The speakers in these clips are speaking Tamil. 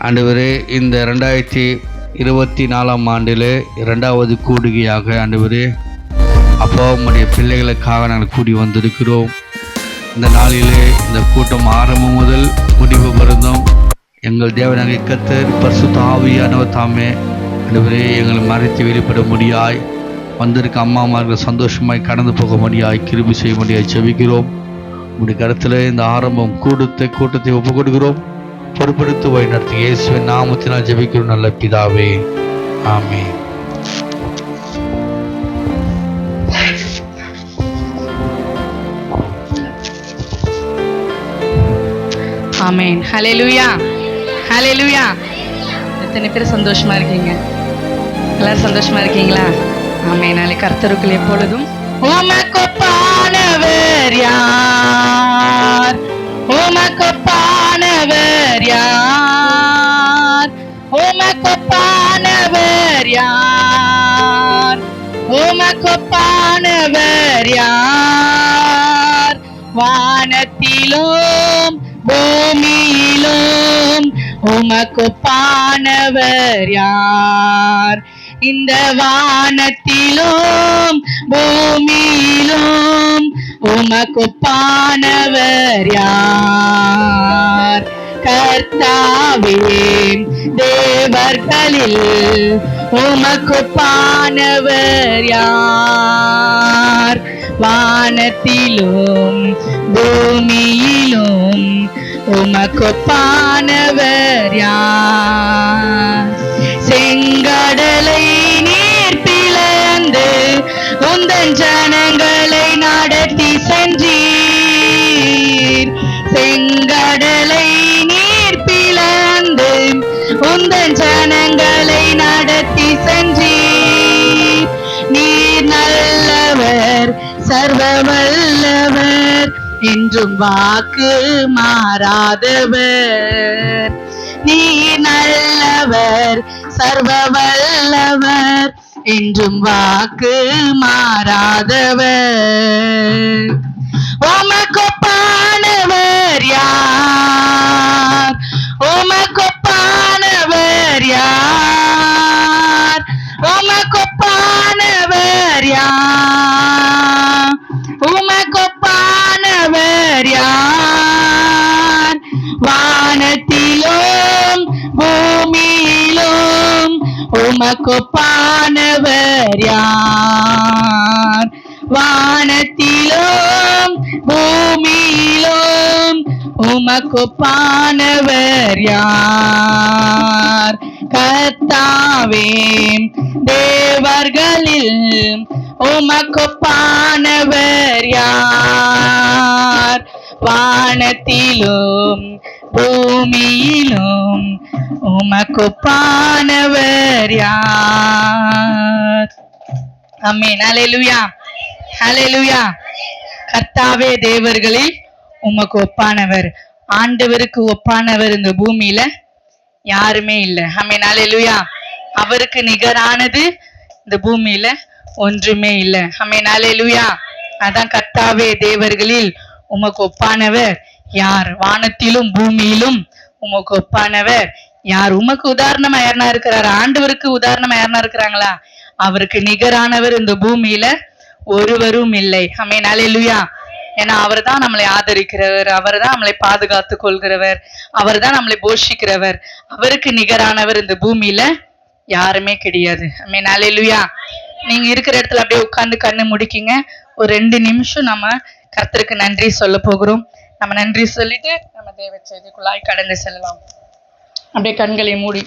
ஆண்டவரே, இந்த 2024 ஆண்டில் 2வது கூடுகையாக ஆண்டவரே அப்பா உம்முடைய பிள்ளைகளுக்காக நாங்கள் கூடி வந்திருக்கிறோம். இந்த நாளிலே இந்த கூட்டம் ஆரம்பம் முதல் முடிவு பருந்தும் எங்கள் தேவனாகிய கர்த்தர் பரிசுத்த ஆவியானவர் தாமே ஆண்டவரே எங்களை மறைத்து வெளிப்பட முடியாய் வந்திருக்க அம்மாமார்கள் சந்தோஷமாய் கடந்து போக முடியாய் கிருபை செய்ய முடியாய் ஜெபிக்கிறோம். உங்களுடைய கருத்தில் இந்த ஆரம்பம் கூட்டத்தை ஒப்புக் கொடுக்கிறோம். பொறுப்படுத்து வழிநடத்தி இயேசுவின் நாமத்தினால் ஜெபிக்கிறோம் நல்ல பிதாவே, ஆமென். ஆமென். ஹல்லேலூயா, ஹல்லேலூயா. எத்தனை பேர் சந்தோஷமா இருக்கீங்க? எல்லாரும் சந்தோஷமா இருக்கீங்களா? ஆமென். நாளை கர்த்தருக்குள் எப்பொழுதும் உமக்கொப்பானவர் யார்? உமக்கொப்பானவர் யார்? உமக்கொப்பானவர் யார்? உமக்கொப்பானவர் யார்? வானத்திலும் பூமியிலும் உமக்கொப்பானவர் யார்? இந்த வானத்திலும் பூமியிலும் உமக்கொப்பானவர் யார்? கர்த்தாவே, தேவர்களில் உமக்கொப்பானவர் யார்? வானத்திலும் பூமியிலும் உமக்கொப்பானவர் யார்? செங்கடலை நீர் பிளந்து உந்தன் ஜனங்களை நடத்தி சென்றீர். செங்கடலை நீர் பிளந்து உந்தன் ஜனங்களை நடத்தி சென்றீர். நீர் நல்லவர், சர்வ வல்லவர், என்றும் வாக்கு மாறாதவர். நீர் நல்லவர், சர்வ வல்லவர், என்றும் வாக்கு மாறாதவர். உமக்கொப்பானவர் யார்? உமக்கொப்பானவர் யார்? உமக்கொப்பானவர் யார்? உமக்கொப்பானவர் யார்? வானத்திலும் பூமியிலும் உமக்கொப்பானவர் யார்? வானத்திலும் பூமியிலும் உமக்கொப்பானவர் யார்? கர்த்தாவே, தேவர்களில் உமக்கொப்பானவர் யார்? வானத்திலும் பூமியிலும் உமக்கொப்பானவர் யார்? ஆமென். ஹல்லேலூயா, ஹல்லேலூயா. கர்த்தாவே, தேவர்களில் உமக்கு ஒப்பானவர். ஆண்டவருக்கு ஒப்பானவர் இந்த பூமியில யாருமே இல்லை. ஆமென். ஹல்லேலூயா. அவருக்கு நிகரானது இந்த பூமியில ஒன்றுமே இல்லை. ஆமென். ஹல்லேலூயா. அதான் கர்த்தாவே, தேவர்களில் உமக்கு ஒப்பானவர் யார்? வானத்திலும் பூமியிலும் உமக்கு ஒப்பானவர் யார்? உமக்கு உதாரணமா யாருனா இருக்கிறார்? ஆண்டவருக்கு உதாரணமா யாருனா இருக்கிறாங்களா? அவருக்கு நிகரானவர் இந்த பூமியில ஒருவரும் இல்லை. ஆமென். ஹல்லேலூயா. ஏன்னா அவர் தான் நம்மளை ஆதரிக்கிறவர், அவர் தான் நம்மளை பாதுகாத்து கொள்கிறவர், அவர் தான் நம்மளை போஷிக்கிறவர். அவருக்கு நிகரானவர் இந்த பூமியில யாருமே கிடையாது. ஆமென். ஹல்லேலூயா. நீங்க இருக்கிற இடத்துல அப்படியே உட்கார்ந்து கண்ணு முடிக்கிங்க. ஒரு 2 நிமிஷம் நம்ம கர்த்தருக்கு நன்றி சொல்ல போகிறோம். நம்ம நன்றி சொல்லிட்டு நம்ம தேவ செய்திக்குள்ளாய் கடந்து செல்லலாம். அப்படியே கண்களை மூடி.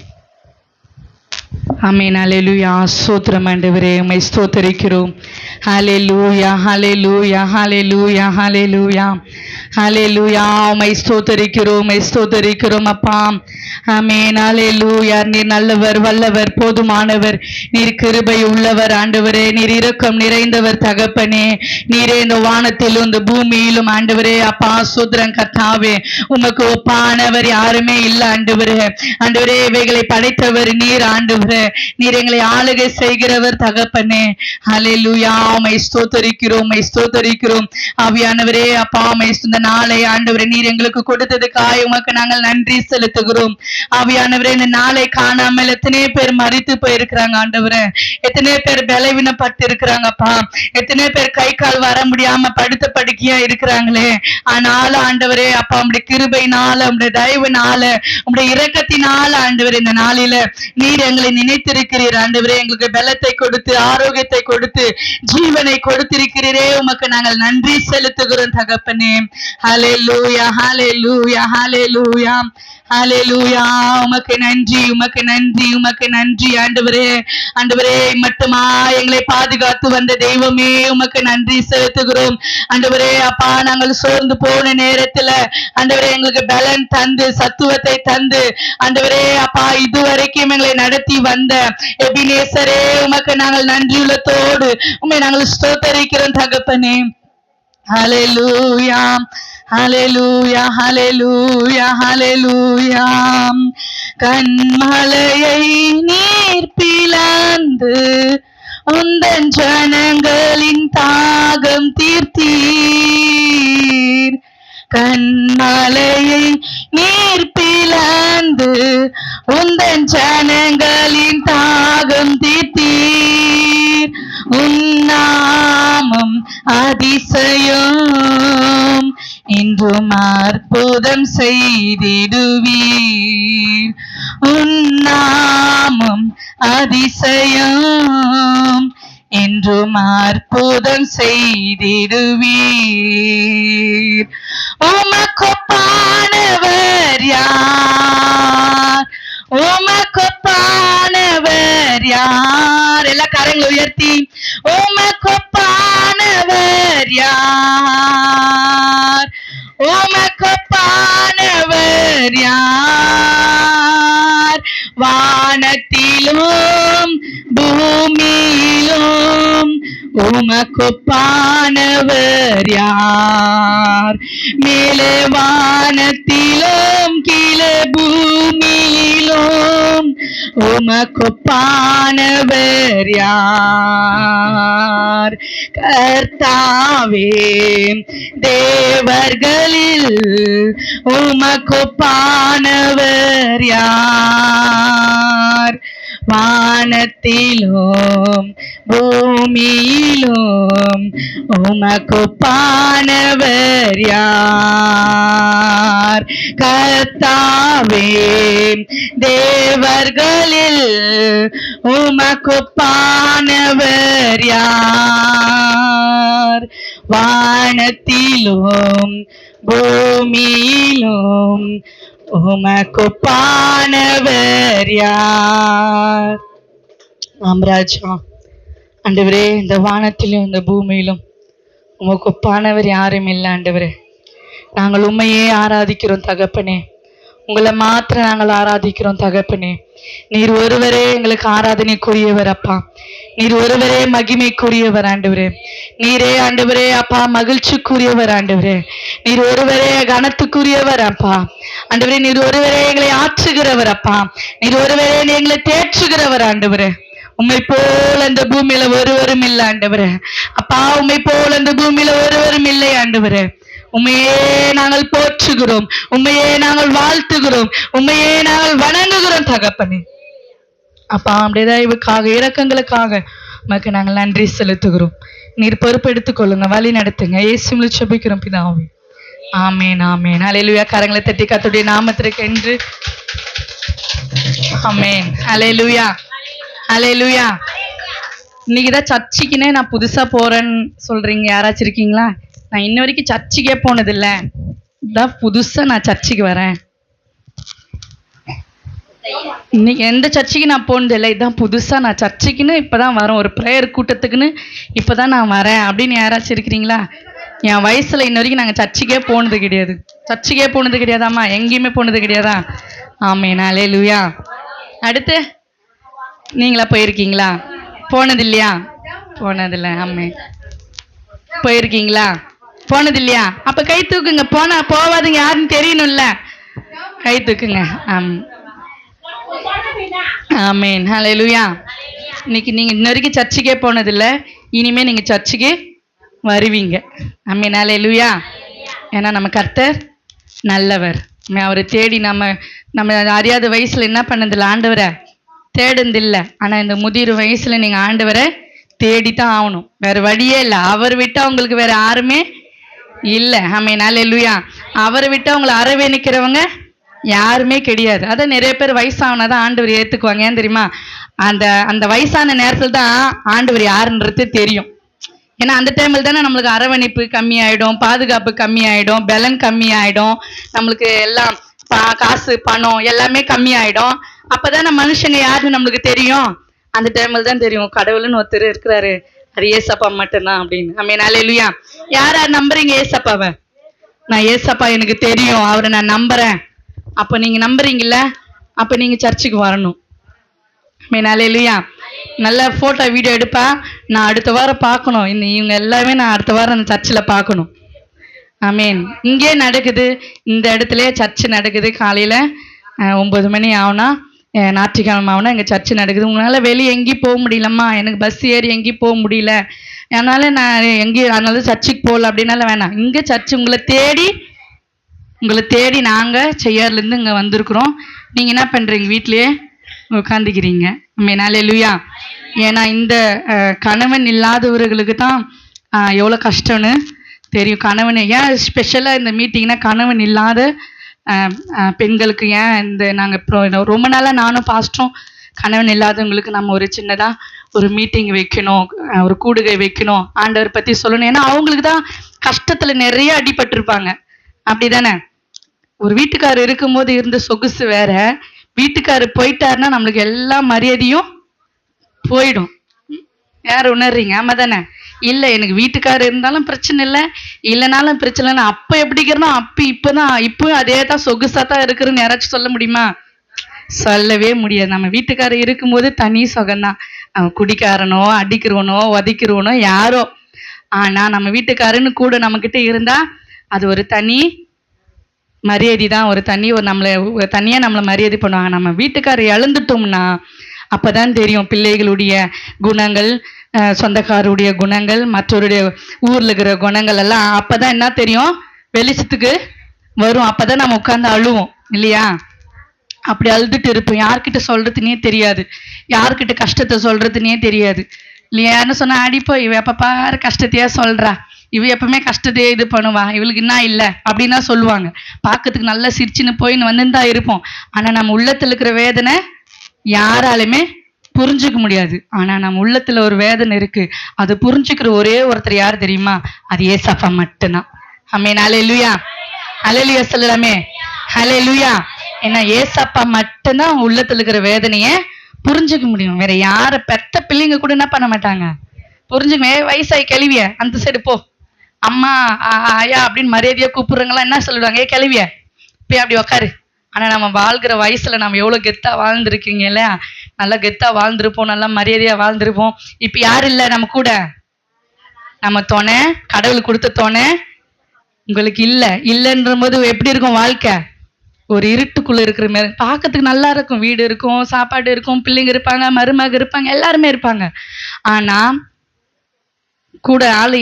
ஆமென். ஹல்லேலூயா. ஸ்தோத்திரம் ஆண்டவரே, உம்மை ஸ்தோத்திரிக்கிறோம். ஹல்லேலூயா, ஹல்லேலூயா, ஹல்லேலூயா, ஹல்லேலூயா, ஹல்லேலூயா. உம்மை ஸ்தோத்திரிக்கிறோம், உம்மை ஸ்தோத்திரிக்கிறோம் அப்பா. ஆமென். ஹல்லேலூயா. நீர் நல்லவர், வல்லவர், போதுமானவர், நீர் கிருபை உள்ளவர் ஆண்டவரே, நீர் இரக்கம் நிறைந்தவர் தகப்பனே. நீரே இந்த வானத்திலும் இந்த பூமியிலும் ஆண்டவரே அப்பா ஸ்தோத்திரம் கர்த்தாவே. உமக்கு ஒப்பானவர் யாருமே இல்லை ஆண்டவரே. ஆண்டவரே, இவைகளை படைத்தவர் நீர் ஆண்டவரே. நீர் எங்களை ஆளுகை செய்கிறவர் தகப்பனே. ஹல்லேலூயா. உம்மை ஸ்தோத்தரிக்கிறோம் ஆவியானவரே. அப்பா உம்மை இந்த நாளை ஆண்டவரே நீர் எங்களுக்கு கொடுத்ததுக்காக உமக்கு நாங்கள் நன்றி செலுத்துகிறோம். ஆவியானவரே, இந்த நாளை காணாமல் எத்தனை பேர் மரித்து போயிருக்கிறாங்க ஆண்டவரே. எத்தனை பேர் பலவீனப்பட்டு இருக்கிறாங்கப்பா. எத்தனை பேர் கை கால் வர முடியாம படுத்த படுக்கையா இருக்கிறாங்களே. ஆனாலும் ஆண்டவரே அப்பா உம்முடைய கிருபையினால, உம்முடைய தயவுனால, உம்முடைய இரக்கத்தினால ஆண்டவரே இந்த நாளில நீர் எங்களை நினைத்திருக்கிறீர் ஆண்டவரே. எங்களுக்கு பலத்தை கொடுத்து, ஆரோக்கியத்தை கொடுத்து, ஜீவனை கொடுத்திருக்கிறீரே. உமக்கு நாங்கள் நன்றி செலுத்துகிறோம் தகப்பனே. ஹல்லேலூயா, ஹல்லேலூயா, ஹல்லேலூயா, ஹல்லேலூயா. உமக்கு நன்றி, உமக்கு நன்றி, உமக்கு நன்றி ஆண்டவரே. ஆண்டவரே, மட்டுமா எங்களை பாதுகாத்து வந்த தெய்வமே உமக்கு நன்றி செலுத்துகிறோம் ஆண்டவரே. அப்பா நாங்கள் சோர்ந்து போன நேரத்துல ஆண்டவரே எங்களுக்கு பலன் தந்து, சத்துவத்தை தந்து ஆண்டவரே அப்பா இதுவரைக்கும் எங்களை நடத்தி வந்த எபினேசரே உமக்கு நாங்கள் நன்றியுள்ளத்தோடு உம்மை நாங்கள் ஸ்தோத்தரிக்கிறோம் தகப்பனே. ஹல்லேலூயா, ஹல்லேலூயா, ஹல்லேலூயா, ஹல்லேலூயா. கன்மலையை நீர் பிளந்து உந்தன் ஜனங்களின் தாகம் தீர்த்தீர். கன்மலையை நீர் பிளந்து உந்தன் ஜனங்களின் தாகம் தீர்த்தீர். உன்னாமம் அதிசயம் இன்றும் அற்புதம் செய்திடுவீர். உன்னாமம் அதிசயம் என்றும் அற்புதம் செய்திடுவீர். உமக்கொப்பானவர் யார்? உமக்கொப்பானவர் யார்? எல்லா கரங்களை உயர்த்தி உமக்கொப்பானவர் யார்? உமக்கொப்பானவர் யார்? வானத்திலும் பூமியிலும் உமக்கொப்பானவர் யார்? மேலே வானத்திலும் கீழே பூமியிலும் உமக்கொப்பானவர் யார்? கர்த்தாவே, தேவர்களில் உமக்கொப்பானவர் யார்? வானத்திலும் பூமியிலும் உமக்கொப்பானவர் யார்? கர்த்தாவே, தேவர்களில் உமக்கொப்பானவர் யார்? வானத்திலும் பூமியிலும் உமக்கொப்பானவர் யார்? ராஜா ஆண்டவரே, இந்த வானத்திலும் இந்த பூமியிலும் உமக்கொப்பானவர் யாரும் இல்லை ஆண்டவரே. நாங்கள் உண்மையே ஆராதிக்கிறோம் தகப்பனே. உங்களை மாத்திரம் நாங்கள் ஆராதிக்கிறோம் தகப்பனே. நீர் ஒருவரே எங்களுக்கு ஆராதனைக்குரியவர் அப்பா. நீர் ஒருவரே மகிமைக்குரியவர் ஆண்டவரே. நீரே ஆண்டவரே அப்பா மகிழ்ச்சிக்குரியவர் ஆண்டவரே. நீர் ஒருவரே கனத்துக்குரியவர் அப்பா. ஆண்டவரே, நீர் ஒருவரே எங்களை ஆற்றுகிறவர் அப்பா. நீர் ஒருவரே எங்களை தேற்றுகிறவர் ஆண்டவரே. உம்மை போல இந்த பூமியில ஒருவரும் இல்லை ஆண்டவரே. அப்பா, உம்மை போல இந்த பூமியில ஒருவரும் இல்லை ஆண்டவரே. உம்மையே நாங்கள் போற்றுகிறோம், உம்மையே நாங்கள் வாழ்த்துகிறோம், உம்மையே நாங்கள் வணங்குகிறோம் தகப்பனே. அப்பா, நம்முடைய தயவுக்காக, இரக்கங்களுக்காக உமக்கு நாங்கள் நன்றி செலுத்துகிறோம். நீர் பொறுப்பெடுத்துக் கொள்ளுங்க, வழி நடத்துங்க. இயேசுவில் ஜெபிக்கிறோம் பிதாவே, ஆமேன், ஆமேன். ஹல்லேலூயா. கரங்களை தட்டி கர்த்தருடைய நாமத்திற்கு என்று ஆமேன். ஹல்லேலூயா, ஹல்லேலூயா. இன்னைக்குதான் சர்ச்சுக்குன்னே நான் புதுசா போறேன்னு சொல்றீங்க. யாராச்சும் இருக்கீங்களா? நான் இன்ன வரைக்கும் சர்ச்சுக்கே போனதில்லை, இதான் புதுசா நான் சர்ச்சுக்கு வரேன். இன்னைக்கு எந்த சர்ச்சுக்கு நான் போனதில்லை, இதுதான் புதுசா நான் சர்ச்சுக்குன்னு இப்பதான் வரேன், ஒரு ப்ரேயர் கூட்டத்துக்குன்னு இப்பதான் நான் வரேன் அப்படின்னு யாராச்சும் இருக்கிறீங்களா? என் வயசுல இன்ன வரைக்கும் நாங்கள் சர்ச்சுக்கே போனது கிடையாது. சர்ச்சுக்கே போனது கிடையாதாம்மா? எங்கேயுமே போனது கிடையாதா? ஆமேன், ஹல்லேலூயா. அடுத்து நீங்களா போயிருக்கீங்களா? போனது இல்லையா? போனதில்லை. ஆமே, போயிருக்கீங்களா? போனது இல்லையா? அப்ப கை தூக்குங்க. போவாதுங்க யாருன்னு தெரியணும்ல, கை தூக்குங்க. ஆமேன், ஹல்லேலூயா. இன்னைக்கு நீங்க இன்ன வரைக்கும் சர்ச்சுக்கே போனதில்லை, இனிமே நீங்க சர்ச்சுக்கு வருவீங்க. ஆமென், அல்லேலூயா. ஏன்னா நம்ம கர்த்தர் நல்லவர். அவரை தேடி நம்ம அறியாத வயசுல என்ன பண்ணதில்லை, ஆண்டவரை தேடுந்தில்லை. ஆனா இந்த முதிர் வயசுல நீங்க ஆண்டவரை தேடித்தான் ஆகணும். வேற வழியே இல்லை. அவர் விட்டா உங்களுக்கு வேற யாருமே இல்லை. ஆமென், அல்லேலூயா. அவரை விட்டா உங்களை அரவணைக்கிறவங்க யாருமே கிடையாது. அதான் நிறைய பேர் வயசானதான் ஆண்டவர் ஏத்துக்குவாங்க. ஏன் தெரியுமா? அந்த வயசான நேரத்துல தான் ஆண்டவர் யாருன்றது தெரியும். ஏன்னா அந்த டைமில் தானே நம்மளுக்கு அரவணைப்பு கம்மியாயிடும், பாதுகாப்பு கம்மியாயிடும், பலன் கம்மியாயிடும், நம்மளுக்கு எல்லாம் காசு பணம் எல்லாமே கம்மியாயிடும். அப்பதானே மனுஷங்க யாருன்னு நம்மளுக்கு தெரியும். அந்த டைமில் தான் தெரியும் கடவுள்னு ஒருத்தர் இருக்கிறாரு, அது ஏசப்பா மட்டும்தான் அப்படின்னு. ஆமென், அல்லேலூயா. யார் நம்புறீங்க ஏசப்பாவை? நான் ஏசப்பா எனக்கு தெரியும், அவரை நான் நம்புறேன். அப்ப நீங்க நம்புறீங்கல்ல, அப்ப நீங்க சர்ச்சுக்கு வரணும். ஆமென், அல்லேலூயா. நல்ல போட்டோ வீடியோ எடுப்பா, நான் அடுத்த வாரம் பார்க்கணும். இவங்க எல்லாமே நான் அடுத்த வாரம் அந்த சர்ச்சில் பார்க்கணும். ஆமென். இங்கே நடக்குது, இந்த இடத்துலயே சர்ச்சு நடக்குது. காலையில 9 மணி ஆகுனா, ஞாயிற்றுக்கிழமை ஆகுனா இங்கே சர்ச்சு நடக்குது. உங்களால் வெளியே எங்கேயும் போக முடியலம்மா, எனக்கு பஸ் ஏறி எங்கேயும் போக முடியல, அதனால நான் எங்கேயும் அதனால சர்ச்சுக்கு போகல அப்படின்னால வேணாம். இங்கே சர்ச்சு உங்களை தேடி நாங்கள் செய்யார்லேருந்து இங்கே வந்திருக்கிறோம். நீங்கள் என்ன பண்ணுறீங்க? வீட்லேயே உட்காந்துக்கிறீங்க. ஆமென், அல்லேலூயா. ஏன்னா இந்த கணவன் இல்லாதவர்களுக்கு தான் எவ்வளோ கஷ்டம்னு தெரியும். கணவன் ஏன் ஸ்பெஷலாக இந்த மீட்டிங்னா கணவன் இல்லாத பெண்களுக்கு ஏன் இந்த நாங்கள் ரொம்ப நாளாக நானும் பாஸ்டரும் கணவன் இல்லாதவங்களுக்கு நம்ம ஒரு சின்னதாக ஒரு மீட்டிங் வைக்கணும், ஒரு கூடுகை வைக்கணும், ஆண்டவர் பற்றி சொல்லணும். ஏன்னா அவங்களுக்கு தான் கஷ்டத்தில் நிறைய அடிபட்டிருப்பாங்க. அப்படி தானே? ஒரு வீட்டுக்காரர் இருக்கும்போது இருந்த சொகுசு வேற, வீட்டுக்காரர் போயிட்டாருன்னா நம்மளுக்கு எல்லா மரியாதையும் போயிடும். யார் உணர்றீங்க? ஆமா தானே? இல்லை எனக்கு வீட்டுக்காரர் இருந்தாலும் பிரச்சனை இல்லை, இல்லைனாலும் பிரச்சனை இல்லை. அப்போ எப்படிக்கிறனோ இப்போவும் அதே தான் சொகுசாக தான் இருக்குதுன்னு யாராச்சும் சொல்ல முடியுமா? சொல்லவே முடியாது. நம்ம வீட்டுக்காரர் இருக்கும்போது தனி சுகம்தான். அவன் குடிக்காரனோ அடிக்கிறவனோ உதைக்கிறவனோ யாரோ, ஆனால் நம்ம வீட்டுக்காரன்னு கூட நம்மக்கிட்ட இருந்தால் அது ஒரு தனி மரியாதை தான். நம்மளை தனியாக நம்மளை மரியாதை பண்ணுவாங்க. நம்ம வீட்டுக்காரர் இழந்துட்டோம்னா அப்போதான் தெரியும் பிள்ளைகளுடைய குணங்கள், சொந்தக்காரருடைய குணங்கள், மற்றவருடைய ஊரில் இருக்கிற குணங்கள் எல்லாம் அப்போதான் என்ன தெரியும், வெளிச்சத்துக்கு வரும். அப்போதான் நம்ம உட்காந்து அழுவோம் இல்லையா? அப்படி அழுதுட்டு இருப்போம். யார்கிட்ட சொல்றதுனே தெரியாது, யார்கிட்ட கஷ்டத்தை சொல்றதுனே தெரியாது இல்லையா? யாருன்னு சொன்னா அடிப்போ, இவ எப்ப பாரு கஷ்டத்தையா சொல்றா, இவ எப்பவுமே கஷ்டத்தையே இது பண்ணுவா, இவளுக்கு என்ன இல்லை அப்படின்னு தான் சொல்லுவாங்க. பார்க்கறதுக்கு நல்லா சிரிச்சுன்னு போயின்னு வந்துன்னு தான் இருப்போம். ஆனா நம்ம உள்ளத்துல இருக்கிற வேதனை யாராலுமே புரிஞ்சுக்க முடியாது. ஆனா நம்ம உள்ளத்துல ஒரு வேதனை இருக்கு, அது புரிஞ்சுக்கிற ஒரே ஒருத்தர் யார் தெரியுமா? அது ஏசப்பா மட்டும்தான். ஆமென், அல்லேலூயா. அல்லேலூயா சொல்லலாமே, அல்லேலூயா. ஏன்னா ஏசப்பா மட்டும்தான் உள்ளத்துல இருக்கிற வேதனைய புரிஞ்சுக்க முடியும். வேற யார பெத்த பிள்ளைங்க கூட என்ன பண்ண மாட்டாங்க, புரிஞ்சுக்க. வயசாகி கிளவிய அந்த சைடு போ, அம்மா ஆயா அப்படின்னு மரியாதையா கூப்பிடுறவங்களாம் என்ன சொல்லிடுவாங்க, கிளவிய போய் அப்படி உக்காரு. ஆனா நம்ம வாழ்கிற வயசுல நம்ம எவ்வளவு கெத்தா வாழ்ந்துருக்கீங்க இல்லையா? நல்லா கெத்தா வாழ்ந்திருப்போம், நல்லா மரியாதையா வாழ்ந்திருப்போம். இப்ப யாரு இல்ல நம்ம கூட? நம்ம துணை, கடவுளுக்கு கொடுத்த துணை உங்களுக்கு இல்லைன்ற போது எப்படி இருக்கும் வாழ்க்கை? ஒரு இருட்டுக்குள்ள இருக்கிற மாதிரி. பார்க்கறதுக்கு நல்லா இருக்கும், வீடு இருக்கும், சாப்பாடு இருக்கும், பிள்ளைங்க இருப்பாங்க, மருமக இருப்பாங்க, எல்லாருமே இருப்பாங்க. ஆனா கூட ஆளு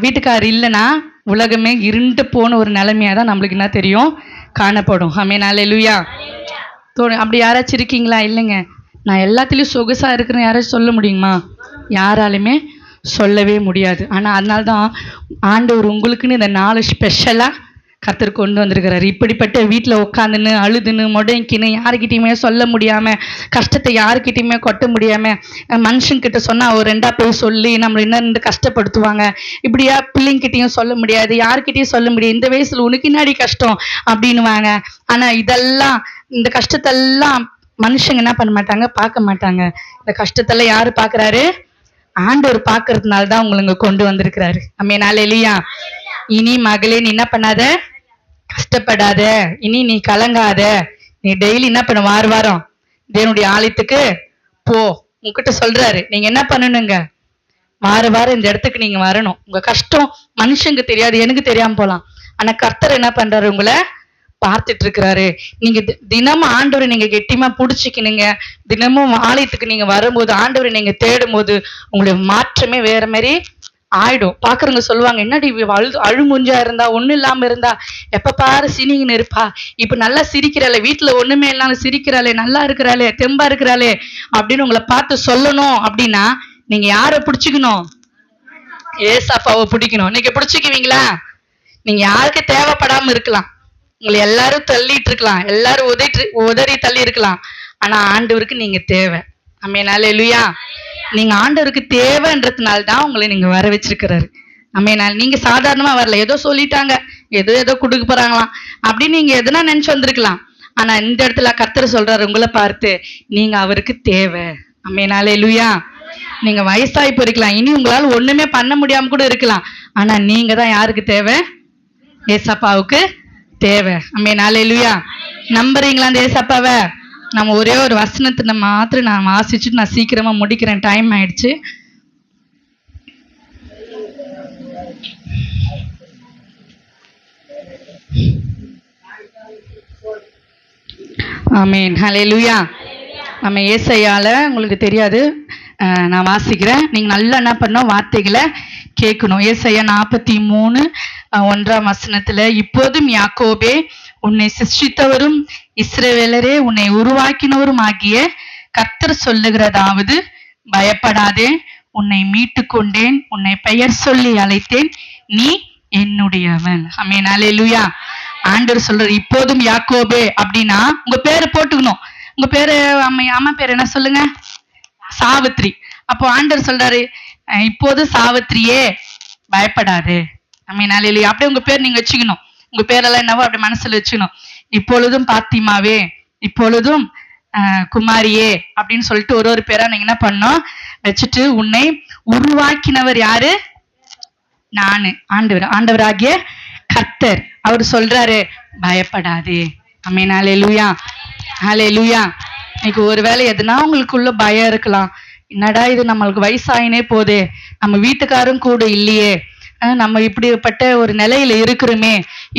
வீட்டுக்காரர் இல்லைன்னா உலகமே இருண்டு போன ஒரு நிலைமையாதான் நம்மளுக்கு என்ன தெரியும், காணப்படும். ஆமென், அல்லேலூயா. அப்படி யாராச்சும் இருக்கீங்களா? இல்லைங்க நான் எல்லாத்துலயும் சொகுசா இருக்கிறேன்னு யாராச்சும் சொல்ல முடியுமா? யாராலுமே சொல்லவே முடியாது. ஆனா அதனால்தான் ஆண்டவர் உங்களுக்குன்னு இந்த 4 ஸ்பெஷலா கர்த்தர் கொண்டு வந்திருக்கிறாரு. இப்படிப்பட்ட வீட்டில் உட்காந்துன்னு அழுதுன்னு முடங்கின்னு யாருக்கிட்டையுமே சொல்ல முடியாம, கஷ்டத்தை யாருக்கிட்டையுமே கொட்ட முடியாம, மனுஷங்கிட்ட சொன்னா ஒரு 2 போய் சொல்லி நம்மளை இன்னும் கஷ்டப்படுத்துவாங்க. இப்படியா பிள்ளைங்கிட்டையும் சொல்ல முடியாது, யாருக்கிட்டையும் சொல்ல முடியாது. இந்த வயசுல உனக்கு என்னாடி கஷ்டம் அப்படின்னுவாங்க. ஆனா இதெல்லாம், இந்த கஷ்டத்தெல்லாம் மனுஷங்க என்ன பண்ண மாட்டாங்க, பார்க்க மாட்டாங்க. இந்த கஷ்டத்தெல்லாம் யாரு பார்க்கறாரு? ஆண்டவர் பார்க்கறதுனால தான் உங்களுக்கு கொண்டு வந்திருக்கிறாரு. ஆமென், அல்லேலூயா. இனி மகளே நீ என்ன பண்ணாத, கஷ்டப்படாத, இனி நீ கலங்காத. நீ டெய்லி என்ன பண்ண, வாரம் தேவனுடைய ஆலயத்துக்கு போ. உங்ககிட்ட சொல்றாரு நீங்க என்ன பண்ணணுங்க, வாரம் இந்த இடத்துக்கு நீங்க வரணும். உங்க கஷ்டம் மனுஷங்க தெரியாது, எனக்கு தெரியாம போலாம். ஆனா கர்த்தர் என்ன பண்றாரு, உங்களை பார்த்துட்டு இருக்கிறாரு. நீங்க தினமும் ஆண்டவரை நீங்க கெட்டியமா புடிச்சுக்கினுங்க. தினமும் ஆலயத்துக்கு நீங்க வரும்போது, ஆண்டவரை நீங்க தேடும் போது உங்களுடைய மாற்றமே வேற மாதிரி ஆயிடும். பாக்குறவங்க சொல்லுவாங்க, என்னடி அழுமுஞ்சா இருந்தா, ஒண்ணும் இல்லாம இருந்தா, எப்ப பாரு சினிங்கன்னு இருப்பா, இப்ப நல்லா சிரிக்கிறாளே, வீட்டுல ஒண்ணுமே இல்லாம சிரிக்கிறாளே, நல்லா இருக்கிறாளே, தெம்பா இருக்கிறாளே அப்படின்னு உங்களை பார்த்து சொல்லணும். அப்படின்னா நீங்க யாரை பிடிச்சுக்கணும்? ஏசப்பாவை பிடிக்கணும். நீங்க பிடிச்சுக்குவீங்களா? நீங்க யாருக்கு தேவைப்படாம இருக்கலாம், உங்களை எல்லாரும் தள்ளிட்டு இருக்கலாம், எல்லாரும் உதறி தள்ளி இருக்கலாம், ஆனா ஆண்டவருக்கு நீங்க தேவை. ஆமென், அல்லேலூயா. நீங்க ஆண்டவருக்கு தேவைன்றதுனால தான் உங்களை நீங்க வர வச்சிருக்கிறாரு. ஆமென். நீங்க சாதாரணமா வரல, ஏதோ சொல்லிட்டாங்க, ஏதோ கொடுக்க போறாங்களாம் அப்படின்னு நீங்க எதனா நினைச்சு வந்திருக்கலாம். ஆனா இந்த இடத்துல கர்த்தர் சொல்றாரு உங்களை பார்த்து, நீங்க அவருக்கு தேவை. ஆமென், அல்லேலூயா. நீங்க வயசாகி போயிருக்கலாம், இனி உங்களால ஒண்ணுமே பண்ண முடியாம கூட இருக்கலாம், ஆனா நீங்க தான் யாருக்கு தேவை? ஏசப்பாவுக்கு தேவை. ஆமென், அல்லேலூயா. நம்புறீங்களா அந்த ஏசப்பாவை? நம்ம ஒரே ஒரு வசனத்தை மாத்திரம் நான் வாசிச்சுட்டு நான் சீக்கிரமா முடிக்கிறேன், டைம் ஆயிடுச்சு. ஆமென், அல்லேலூயா. நம்ம ஏசாயால உங்களுக்கு தெரியாது, நான் வாசிக்கிறேன், நீங்க நல்லா என்ன பண்ணணும், வார்த்தைகளை கேட்கணும். ஏசாயா 43:1 இப்போதும் யாக்கோபே, உன்னை சிருஷ்டித்தவரும் இஸ்ரவேலரே உன்னை உருவாக்கினவரும் ஆகிய கர்த்தர் சொல்லுகிறதாவது, பயப்படாதே, உன்னை மீட்டு கொண்டேன், உன்னை பெயர் சொல்லி அழைத்தேன், நீ என்னுடையவன். ஆமென், அல்லேலூயா. ஆண்டவர் சொல்றாரு இப்போதும் யாக்கோபே அப்படின்னா உங்க பேரை போட்டுக்கணும். உங்க பேரு அம்மா பேர் என்ன சொல்லுங்க? சாவித்ரி. அப்போ ஆண்டவர் சொல்றாரு இப்போது சாவித்ரியே பயப்படாதே. ஆமென், அல்லேலூயா. அப்படியே உங்க பேர் நீங்க வச்சுக்கணும். உங்க பேரெல்லாம் என்னவோ அப்படி மனசுல வச்சுக்கணும். இப்பொழுதும் பாத்திமாவே, இப்பொழுதும் குமாரியே அப்படின்னு சொல்லிட்டு ஒரு பேரா நீங்க என்ன பண்ணணும், வச்சுட்டு உன்னை உருவாக்கினவர் யாரு? நானு, ஆண்டவராகிய கர்த்தர். அவர் சொல்றாரு பயப்படாதே. ஆமென், அல்லேலூயா, அல்லேலூயா. இன்னைக்கு ஒருவேளை எதுனா உங்களுக்குள்ள பயம் இருக்கலாம், என்னடா இது நம்மளுக்கு வயசாயினே போதே, நம்ம வீட்டுக்காரும் கூட இல்லையே, நம்ம இப்படிப்பட்ட ஒரு நிலையில இருக்கிறோமே,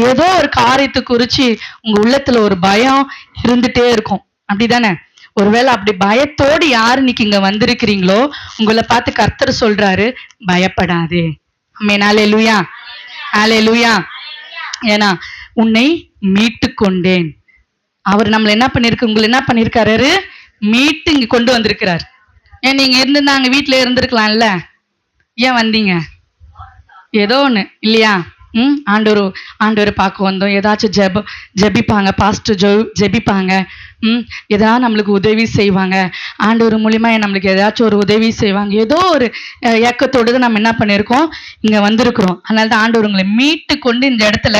ஏதோ ஒரு காரியத்தை குறிச்சு உங்க உள்ளத்துல ஒரு பயம் இருந்துட்டே இருக்கும், அப்படிதானே? ஒருவேளை அப்படி பயத்தோடு யாரு இன்னைக்கு இங்க வந்திருக்கிறீங்களோ, உங்களை பார்த்து கர்த்தர் சொல்றாரு பயப்படாதே. ஆமென், அல்லேலூயா, அல்லேலூயா. ஏன்னா உன்னை மீட்டு கொண்டேன். அவர் நம்மள என்ன பண்ணிருக்கு, உங்களை என்ன பண்ணிருக்காரு, மீட்டு இங்க கொண்டு வந்திருக்கிறார். ஏன் நீங்க இருந்திருந்தாங்க வீட்டுல இருந்திருக்கலாம்ல, ஏன் வந்தீங்க? ஏதோ ஒண்ணு இல்லையா? ஆண்டவர் பார்க்க வந்தோம், ஏதாச்சும் ஜெபிப்பாங்க, பாஸ்டர் ஜெபிப்பாங்க, ஏதாவது நம்மளுக்கு உதவி செய்வாங்க, ஆண்டவர் மூலியமா நம்மளுக்கு ஏதாச்சும் ஒரு உதவி செய்வாங்க, ஏதோ ஒரு ஏக்கத்தோடு தான் நம்ம என்ன பண்ணிருக்கோம், இங்க வந்திருக்கிறோம். அதனால தான் ஆண்டவர் உங்களை மீட்டு கொண்டு இந்த இடத்துல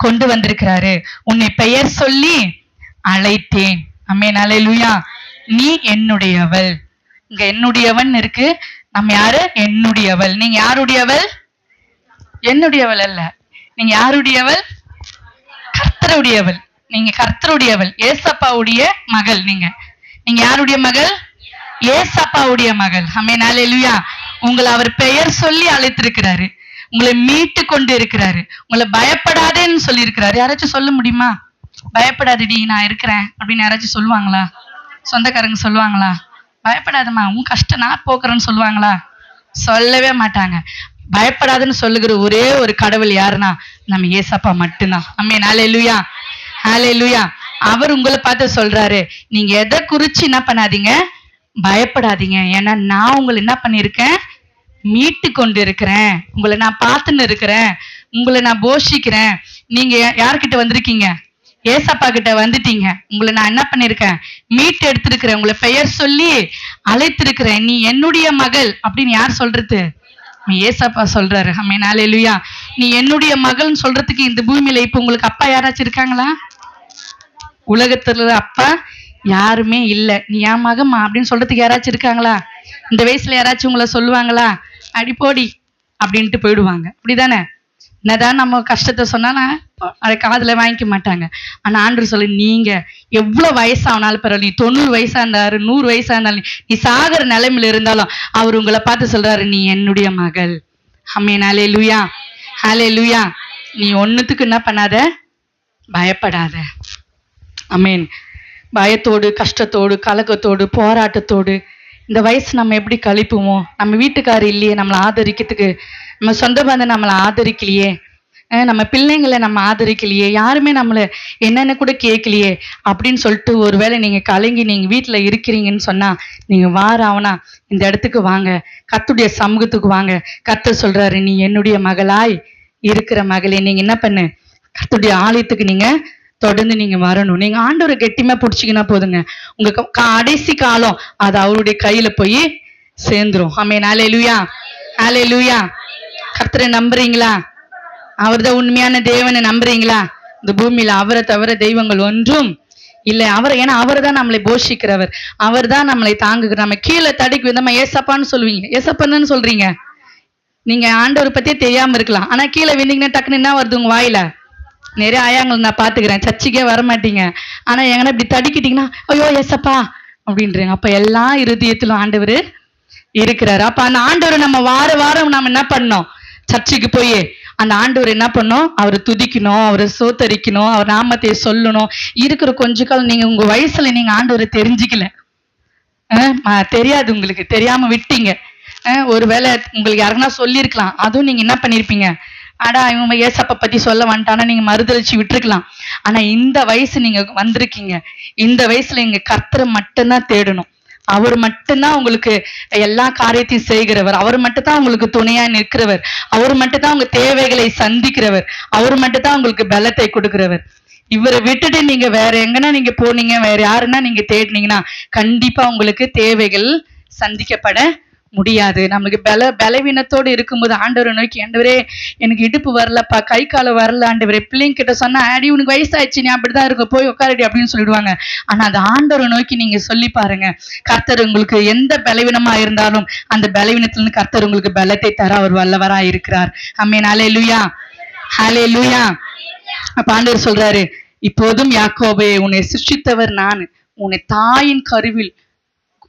கொண்டு வந்திருக்கிறாரு. உன்னை பெயர் சொல்லி அழைத்தேன். ஆமென், அல்லேலூயா. நீ என்னுடையவள். இங்க என்னுடையவன் இருக்கு, நம்ம யாரு? என்னுடையவள். நீங்க யாருடையவள்? என்னுடையவள் அல்ல, நீங்க யாருடையவள்? கர்த்தருடையவள். நீங்க கர்த்தருடையவள், ஏசப்பாவுடைய மகள். நீங்க யாருடைய மகள்? ஏசப்பாவுடைய மகள். ஆமென், அல்லேலூயா. உங்களை அவர் பெயர் சொல்லி அழைத்திருக்கிறாரு, உங்களை மீட்டு கொண்டு இருக்கிறாரு, உங்களை பயப்படாதேன்னு சொல்லி இருக்கிறாரு. யாராச்சும் சொல்ல முடியுமா பயப்படாதடி நான் இருக்கிறேன் அப்படின்னு? யாராச்சும் சொல்லுவாங்களா? சொந்தக்காரங்க சொல்லுவாங்களா பயப்படாதம்மா உன் கஷ்டம் நான் போக்குறேன்னு சொல்லுவாங்களா? சொல்லவே மாட்டாங்க. பயப்படாதுன்னு சொல்லுகிற ஒரே ஒரு கடவுள் யாருன்னா நம்ம ஏசப்பா மட்டும்தான். ஆமென், அல்லேலூயா, அல்லேலூயா. அவர் உங்களை பார்த்து சொல்றாரு, நீங்க எதை குறிச்சு என்ன பண்ணாதீங்க, பயப்படாதீங்க. ஏன்னா நான் உங்களை என்ன பண்ணிருக்கேன், மீட்டு கொண்டு இருக்கிறேன், உங்களை நான் பார்த்துன்னு இருக்கிறேன், உங்களை நான் போஷிக்கிறேன். நீங்க யார்கிட்ட வந்திருக்கீங்க? ஏசப்பா கிட்ட வந்துட்டீங்க. உங்களை நான் என்ன பண்ணிருக்கேன், மீட்டு எடுத்திருக்கிறேன், உங்களை பெயர் சொல்லி அழைத்திருக்கிறேன். நீ என்னுடைய மகள் அப்படின்னு யார் சொல்றது? நீ ஏசப்பா சொல்றாரு. ஆமென், அல்லேலூயா. நீ என்னுடைய மகள்னு சொல்றதுக்கு இந்த பூமியில இப்ப உங்களுக்கு அப்பா யாராச்சும் இருக்காங்களா? உலகத்துல அப்பா யாருமே இல்ல. நீ என் மகம்மா அப்படின்னு சொல்றதுக்கு யாராச்சும் இருக்காங்களா? இந்த வயசுல யாராச்சும் உங்களை சொல்லுவாங்களா? அடிப்போடி அப்படின்ட்டு போயிடுவாங்க, அப்படிதானே? என்னதான் நம்ம கஷ்டத்தை சொன்னா அதை காதுல வாங்கிக்க மாட்டாங்க. ஆனா ஆண்டவர் சொல்லு, நீங்க எவ்வளவு வயசானாலும் பரவாயில்ல, நீ 90 வயசா இருந்தாரு, 100 வயசா இருந்தாலும், நீ சாகர நிலைமையில இருந்தாலும் அவர் உங்களை பார்த்து சொல்றாரு, நீ என்னுடைய மகள். ஆமென், அல்லேலூயா, அல்லேலூயா. நீ ஒண்ணுத்துக்கு என்ன பண்ணாத, பயப்படாத. ஆமென். பயத்தோடு, கஷ்டத்தோடு, கலக்கத்தோடு, போராட்டத்தோடு இந்த வயசு நம்ம எப்படி கழிப்புவோம்? நம்ம வீட்டுக்காரர் இல்லையே நம்மளை ஆதரிக்கிறதுக்கு, நம்ம சொந்த பந்தம் நம்மளை ஆதரிக்கலையே, நம்ம பிள்ளைங்களை நம்ம ஆதரிக்கலையே, யாருமே நம்மளை என்னென்னு கூட கேட்கலையே அப்படின்னு சொல்லிட்டு ஒருவேளை நீங்கள் கலங்கி நீங்கள் வீட்டில் இருக்கிறீங்கன்னு சொன்னால், நீங்கள் வாராவனா இந்த இடத்துக்கு வாங்க, கர்த்தருடைய சமூகத்துக்கு வாங்க. கர்த்தர் சொல்கிறாரு, நீ என்னுடைய மகளாய் இருக்கிற மகளே, நீங்கள் என்ன பண்ணு, கர்த்தருடைய ஆலயத்துக்கு நீங்கள் தொடர்ந்து நீங்க வரணும். நீங்க ஆண்டவரை கெட்டியமா பிடிச்சிக்கினா போதுங்க, உங்க கடைசி காலம் அது அவருடைய கையில போய் சேர்ந்துரும். ஆமென். ஹல்லேலூயா, ஹல்லேலூயா. கர்த்தரை நம்புறீங்களா? அவர்தான் உண்மையான தேவனை நம்புறீங்களா? இந்த பூமியில அவரை தவிர தெய்வங்கள் ஒன்றும் இல்லை. ஏன்னா அவர் தான் நம்மளை போஷிக்கிறவர், அவர் தான் நம்மளை தாங்குகிறார். நம்ம கீழே தடிக்கு விதமா ஏசப்பான்னு சொல்லுவீங்க, ஏசப்பான்னு சொல்றீங்க. நீங்க ஆண்டவரை பத்தியே தெரியாம இருக்கலாம், ஆனா கீழே விந்தீங்கன்னா டக்குன்னு என்ன வருது உங்க வாயில? நிறைய ஆயாங்களை நான் பாத்துக்கிறேன், சர்ச்சுக்கே வரமாட்டீங்க, ஆனா எங்கன்னா இப்படி தடிக்கிட்டீங்கன்னா ஐயோ ஏசப்பா அப்படின்றீங்க. அப்ப எல்லா இருதயத்திலும் ஆண்டவர் இருக்கிறாரு. அப்ப அந்த ஆண்டவரை நம்ம வாரம் நம்ம என்ன பண்ணோம்? சர்ச்சுக்கு போய் அந்த ஆண்டவர் என்ன பண்ணோம்? அவரை துதிக்கணும், அவரை சோத்தரிக்கணும், அவர் நாமத்தை சொல்லணும். இருக்கிற கொஞ்ச காலம் நீங்க உங்க வயசுல நீங்க ஆண்டவரை தெரிஞ்சுக்கல, தெரியாது, உங்களுக்கு தெரியாம விட்டீங்க. ஒருவேளை உங்களுக்கு யாருன்னா சொல்லியிருக்கலாம், அதுவும் நீங்க என்ன பண்ணிருப்பீங்க? ஆடா இவங்க ஏசப்பா பத்தி சொல்ல வந்துட்டானா நீங்க மறுதளிச்சு விட்டுருக்கலாம். ஆனா இந்த வயசு நீங்க வந்திருக்கீங்க, இந்த வயசுல இங்க கர்த்தரை மட்டும்தான் தேடணும். அவர் மட்டும்தான் உங்களுக்கு எல்லா காரியத்தையும் செய்கிறவர், அவர் மட்டும்தான் உங்களுக்கு துணையா நிற்கிறவர், அவர் மட்டும்தான் உங்க தேவைகளை சந்திக்கிறவர், அவர் மட்டும்தான் உங்களுக்கு பலத்தை கொடுக்கிறவர். இவரை விட்டுட்டு நீங்க வேற எங்கன்னா நீங்க போனீங்க, வேற யாருன்னா நீங்க தேடினீங்கன்னா கண்டிப்பா உங்களுக்கு தேவைகள் சந்திக்கப்பட முடியாது. நமக்கு பலவீனத்தோடு இருக்கும்போது ஆண்டவரை நோக்கி, ஆண்டவரே எனக்கு இடுப்பு வரலப்பா, கை கால வரல ஆண்டவரே. பிள்ளைங்க கிட்ட சொன்னா ஆடி உனக்கு வயசாயிடுச்சு, நீ அப்படிதான் இருக்க, போய் உட்காரடி அப்படின்னு சொல்லிடுவாங்க. ஆனா அந்த ஆண்டவரை நோக்கி நீங்க சொல்லி பாருங்க, கர்த்தர் உங்களுக்கு எந்த பலவீனமா இருந்தாலும் அந்த பலவீனத்துல இருந்து கர்த்தர் உங்களுக்கு பலத்தை தர அவர் வல்லவரா இருக்கிறார். ஆமென். ஹல்லேலூயா, ஹல்லேலூயா. அப்ப ஆண்டவர் சொல்றாரு, இப்போதும் யாக்கோபே உன்னை சிருஷ்டித்தவர் நான், உன்னை தாயின் கருவில்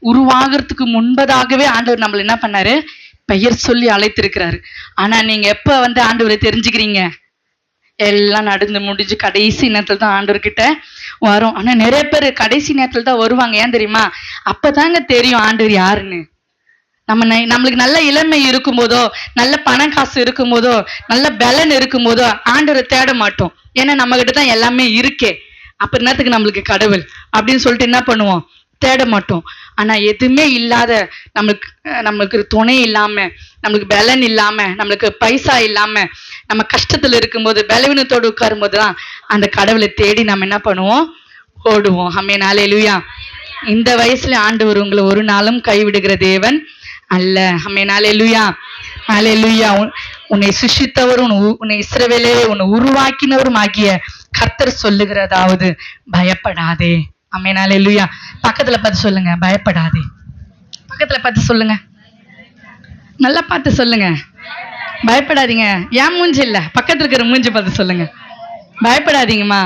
உருவாகிறதுக்கு முன்பதாகவே ஆண்டவர் நம்மள என்ன பண்ணாரு? பெயர் சொல்லி அழைத்திருக்கிறாரு. ஆனா நீங்க எப்ப ஆண்டவரை தெரிஞ்சுக்கிறீங்க? எல்லாம் நடந்து முடிஞ்சு கடைசி நேரத்துல தான் ஆண்டவர் கிட்ட வரும். ஆனா நிறைய பேர் கடைசி நேரத்துல தான் வருவாங்க. ஏன் தெரியுமா? அப்பதாங்க தெரியும் ஆண்டவர் யாருன்னு. நம்மளுக்கு நல்ல இளமை இருக்கும் போதோ, நல்ல பணம் காசு இருக்கும் போதோ, நல்ல பலன் இருக்கும் போதோ ஆண்டவரை தேட மாட்டோம். ஏன்னா நம்ம கிட்ட தான் எல்லாமே இருக்கே, அப்ப என்னத்துக்கு நம்மளுக்கு கடவுள் அப்படின்னு சொல்லிட்டு என்ன பண்ணுவோம்? தேட மாட்டோம். ஆனா எதுவுமே இல்லாத நம்மளுக்கு துணை இல்லாம, நம்மளுக்கு பலன் இல்லாம, நம்மளுக்கு பைசா இல்லாம, நம்ம கஷ்டத்துல இருக்கும்போது, பலவீனத்தோடு உட்காரும் போதுதான் அந்த கடவுளை தேடி நம்ம என்ன பண்ணுவோம்? ஓடுவோம். ஆமென். ஹல்லேலூயா. இந்த வயசுல ஆண்டவர் உங்களை ஒரு நாளும் கைவிடுகிற தேவன் அல்ல. ஆமென். ஹல்லேலூயா, ஹல்லேலூயா. உன்னை சிருஷ்டித்தவரும் உன்னை இஸ்ரவேலே உன்னை உருவாக்கினவரும் ஆகிய கர்த்தர் சொல்லுகிறதாவது பயப்படாதே. ஆமென். ஹல்லேலூயா. பக்கத்துல பார்த்து சொல்லுங்க, பயப்படாதே. பக்கத்துல பார்த்து சொல்லுங்க, நல்லா பார்த்து சொல்லுங்க, பயப்படாதீங்க. ஏன் மூஞ்சி இல்ல, பக்கத்துல இருக்கிற மூஞ்சி பார்த்து சொல்லுங்க, பயப்படாதீங்கம்மா.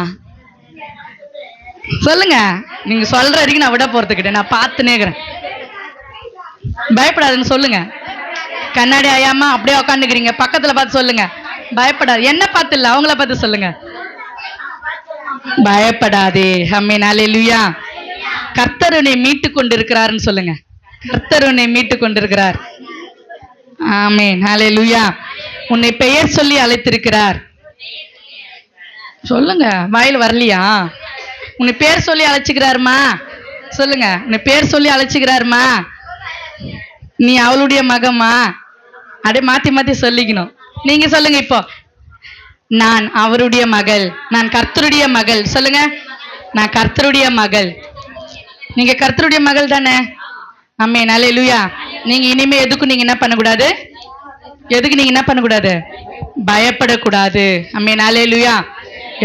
சொல்லுங்க, நீங்க சொல்ற வரைக்கும் நான் விட போறதுக்கிட்ட நான் பார்த்துனே இருக்கிறேன். பயப்படாதுன்னு சொல்லுங்க. கண்ணாடி ஆயாமா அப்படியே உட்காந்துக்கிறீங்க, பக்கத்துல பார்த்து சொல்லுங்க, பயப்படாது. என்ன பார்த்து இல்ல, அவங்கள பார்த்து சொல்லுங்க, பயப்படாதே. ஆமென். ஹல்லேலூயா. கர்த்தர் உன்னை மீட்டு கொண்டிருக்கிறார்னு சொல்லுங்க, கர்த்தர் உன்னை மீட்டு கொண்டிருக்கிறார். ஆமென். ஹல்லேலூயா. உன்னை பெயர் சொல்லி அழைத்திருக்கிறார். சொல்லுங்க, வாயில வரலையா? உன்னை பேர் சொல்லி அழைச்சுக்கிறாருமா, சொல்லுங்க, உன்னை பேர் சொல்லி அழைச்சுக்கிறாருமா. நீ அவளுடைய மகமா, அப்படியே மாத்தி மாத்தி சொல்லிக்கணும். நீங்க சொல்லுங்க, இப்போ நான் அவருடைய மகள், நான் கர்த்தருடைய மகள். சொல்லுங்க, நான் கர்த்தருடைய மகள். நீங்க கர்த்தருடைய மகள் தானே? ஆமென். ஹல்லேலூயா. நீங்க இனிமே எதுக்கும் நீங்க என்ன பண்ணக்கூடாது? எதுக்கு நீங்க என்ன பண்ணக்கூடாது? பயப்படக்கூடாது. ஆமென். ஹல்லேலூயா.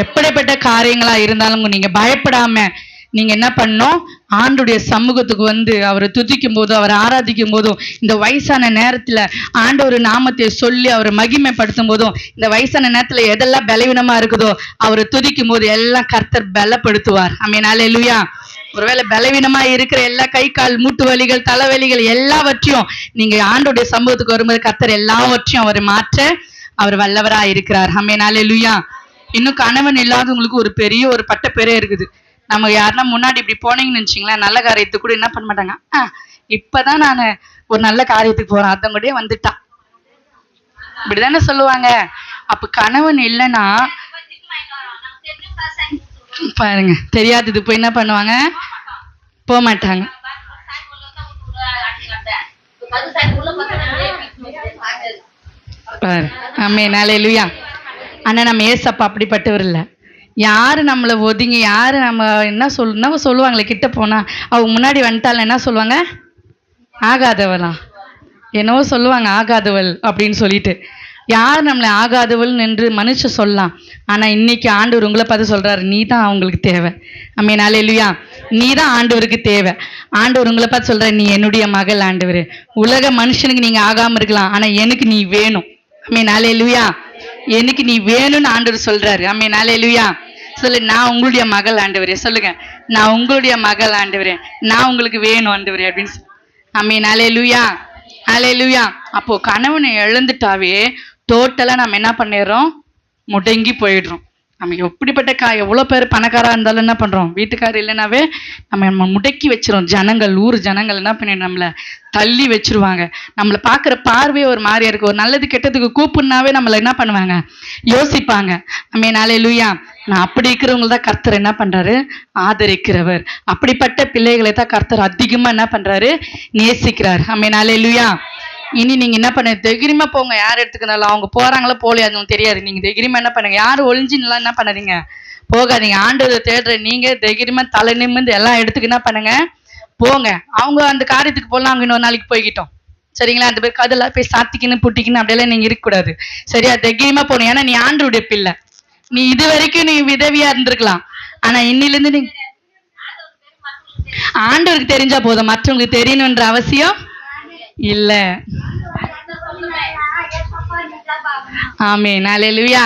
எப்படிப்பட்ட காரியங்களா இருந்தாலும் நீங்க பயப்படாம நீங்க என்ன பண்ணணும்? ஆண்டுடைய சமூகத்துக்கு அவரை துதிக்கும் போதும் அவரை ஆராதிக்கும் போதும், இந்த வயசான நேரத்துல ஆண்டவர் நாமத்தை சொல்லி அவரை மகிமைப்படுத்தும் போதும், இந்த வயசான நேரத்துல எதெல்லாம் பலவீனமா இருக்குதோ அவரை துதிக்கும் போது எல்லாம் கர்த்தர் பலப்படுத்துவார். ஆமென். ஹல்லேலூயா. ஒருவேளை பலவீனமா இருக்கிற எல்லா கை கால் மூட்டு வலிகள், தலைவலிகள் எல்லாவற்றையும் நீங்க ஆண்டோடைய சமூகத்துக்கு வரும்போது கர்த்தர் எல்லாவற்றையும் அவரை மாற்ற அவர் வல்லவரா இருக்கிறார். ஆமென். ஹல்லேலூயா. இன்னும் கணவன் இல்லாதவங்களுக்கு ஒரு பெரிய ஒரு பட்டப்பேரே இருக்குது. நம்ம யாருன்னா முன்னாடி இப்படி போனீங்கன்னு நினைச்சிங்களேன், நல்ல காரியத்துக்கு கூட என்ன பண்ண மாட்டாங்க, இப்பதான் நான் ஒரு நல்ல காரியத்துக்கு போறேன், அதங்கூடயே வந்துட்டான், இப்படிதானே சொல்லுவாங்க. அப்ப கணவன் இல்லைன்னா பாருங்க, தெரியாதது போய் என்ன பண்ணுவாங்க, போக மாட்டாங்க. ஆமென், அல்லேலூயா. ஆனா நம்ம ஏசப்பா அப்படிப்பட்டவர் இல்லை. யாரு நம்மளை ஒதுங்கி, யாரு நம்ம என்ன சொல்லுவாங்களே, கிட்ட போனா அவங்க முன்னாடி வந்துட்டால என்ன சொல்லுவாங்க, ஆகாதவளா என்னவோ சொல்லுவாங்க, ஆகாதவள் அப்படின்னு சொல்லிட்டு. யார் நம்மளை ஆகாதவள் என்று மனுஷன் சொல்லலாம். ஆனா இன்னைக்கு ஆண்டவர் உங்களை பார்த்து சொல்றாரு, நீ தான் அவங்களுக்கு தேவை. ஆமென், அல்லேலூயா. நீ தான் ஆண்டவருக்கு தேவை. ஆண்டவர் உங்களை பார்த்து சொல்றாரு, நீ என்னுடைய மகள் ஆண்டவரே. உலக மனுஷனுக்கு நீங்க ஆகாம இருக்கலாம், ஆனா எனக்கு நீ வேணும். ஆமென், அல்லேலூயா. எனக்கு நீ வேணும்னு ஆண்டவர் சொல்றாரு. ஆமென், அல்லேலூயா. சொல்லு, நான் உங்களுடைய மகள் ஆண்டவரே. சொல்லுங்க, நான் உங்களுடைய மகள் ஆண்டவரே, நான் உங்களுக்கு வேணும் ஆண்டவரே அப்படின்னு சொல்லு. ஆமென், அல்லேலூயா, அல்லேலூயா. அப்போ கணவனை இழந்துட்டாவே டோட்டலா நம்ம என்ன பண்ணிடுறோம், முடங்கி போயிடுறோம். நம்ம எப்படிப்பட்ட எவ்வளோ பேர் பணக்காரா இருந்தாலும் என்ன பண்றோம், வீட்டுக்காரர் இல்லைனாவே நம்ம முடக்கி வச்சிரும். ஜனங்கள், ஊர் ஜனங்கள் என்ன பண்ணிடும், நம்மளை தள்ளி வச்சிருவாங்க. நம்மளை பார்க்குற பார்வையே ஒரு மாதிரியா இருக்கு. ஒரு நல்லது கெட்டதுக்கு கூப்பிடுனாவே நம்மளை என்ன பண்ணுவாங்க, யோசிப்பாங்க. ஆமென், அல்லேலூயா. நான் அப்படி இருக்கிறவங்க தான் கர்த்தர் என்ன பண்றாரு, ஆதரிக்கிறவர். அப்படிப்பட்ட பிள்ளைகளை தான் கர்த்தர் அதிகமா என்ன பண்றாரு, நேசிக்கிறார். ஆமென், அல்லேலூயா. இனி நீங்க என்ன பண்ண, தைரியமா போங்க. யார் எடுத்துக்கனாலும் அவங்க போறாங்களோ போலியா அது தெரியாது. நீங்க தைரியமா என்ன பண்ணுங்க, யாரும் ஒளிஞ்சுலாம் என்ன பண்ணாதீங்க, போகாதீங்க. ஆண்டவரை தேடுற நீங்க தைரியமா தலை நிமிர்ந்து எல்லாம் எடுத்துக்கு என்ன பண்ணுங்க, போங்க. அவங்க அந்த காரியத்துக்கு போகலாம், அவங்க இன்னொரு நாளைக்கு போய்கிட்டோம், சரிங்களா? அந்த பேருக்கு அதெல்லாம் போய் சாத்திக்கின்னு புட்டிக்கின்னு அப்படியெல்லாம் நீங்க இருக்கக்கூடாது, சரியா? தைரியமா போகணும். ஏன்னா நீ ஆண்டவருடைய பிள்ளை. நீ இது வரைக்கும் நீ விதவியா இருந்திருக்கலாம், ஆனா இன்னிலிருந்து நீ ஆண்டவருக்கு தெரிஞ்சா போதும், மற்றவங்களுக்கு தெரியணுன்ற அவசியம் இல்ல. ஆமென், அல்லேலூயா,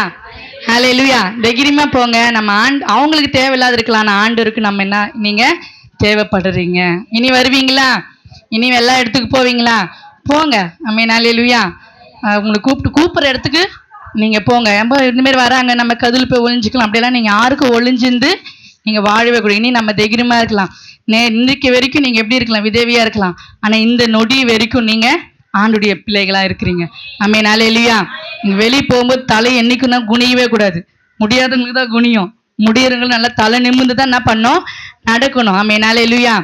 அல்லேலூயா. தைரியமா போங்க. நம்ம அவங்களுக்கு தேவையில்லாத இருக்கலாம், ஆனா ஆண்டவருக்கு நம்ம என்ன, நீங்க தேவைப்படுறீங்க. இனி வருவீங்களா, இனி எல்லா இடத்துக்கு போவீங்களா, போங்க. ஆமென், அல்லேலூயா. உங்களுக்கு கூப்பிடுற இடத்துக்கு நீங்க போங்க. இந்த மாதிரி வராங்க, நம்ம கதில் போய் ஒளிஞ்சுக்கலாம், அப்படியெல்லாம் நீங்க யாருக்கும் ஒளிஞ்சிருந்து நீங்க வாழவே கூடாது. இனி நம்ம தைரியமா இருக்கலாம். இன்னைக்கு வரைக்கும் நீங்க எப்படி இருக்கலாம், விதவியா இருக்கலாம், ஆனா இந்த நொடி வரைக்கும் நீங்க ஆண்டுடைய பிள்ளைகளா இருக்கிறீங்க. ஆமென், அல்லேலூயா. நீங்க வெளியே போகும்போது தலை என்னைக்குன்னா குனியவே கூடாது. முடியாதவங்களுக்கு தான் குனியும், முடியறவங்களுக்கு நல்லா தலை நிமிர்ந்து தான் என்ன பண்ணோம், நடக்கணும். ஆமென், அல்லேலூயா.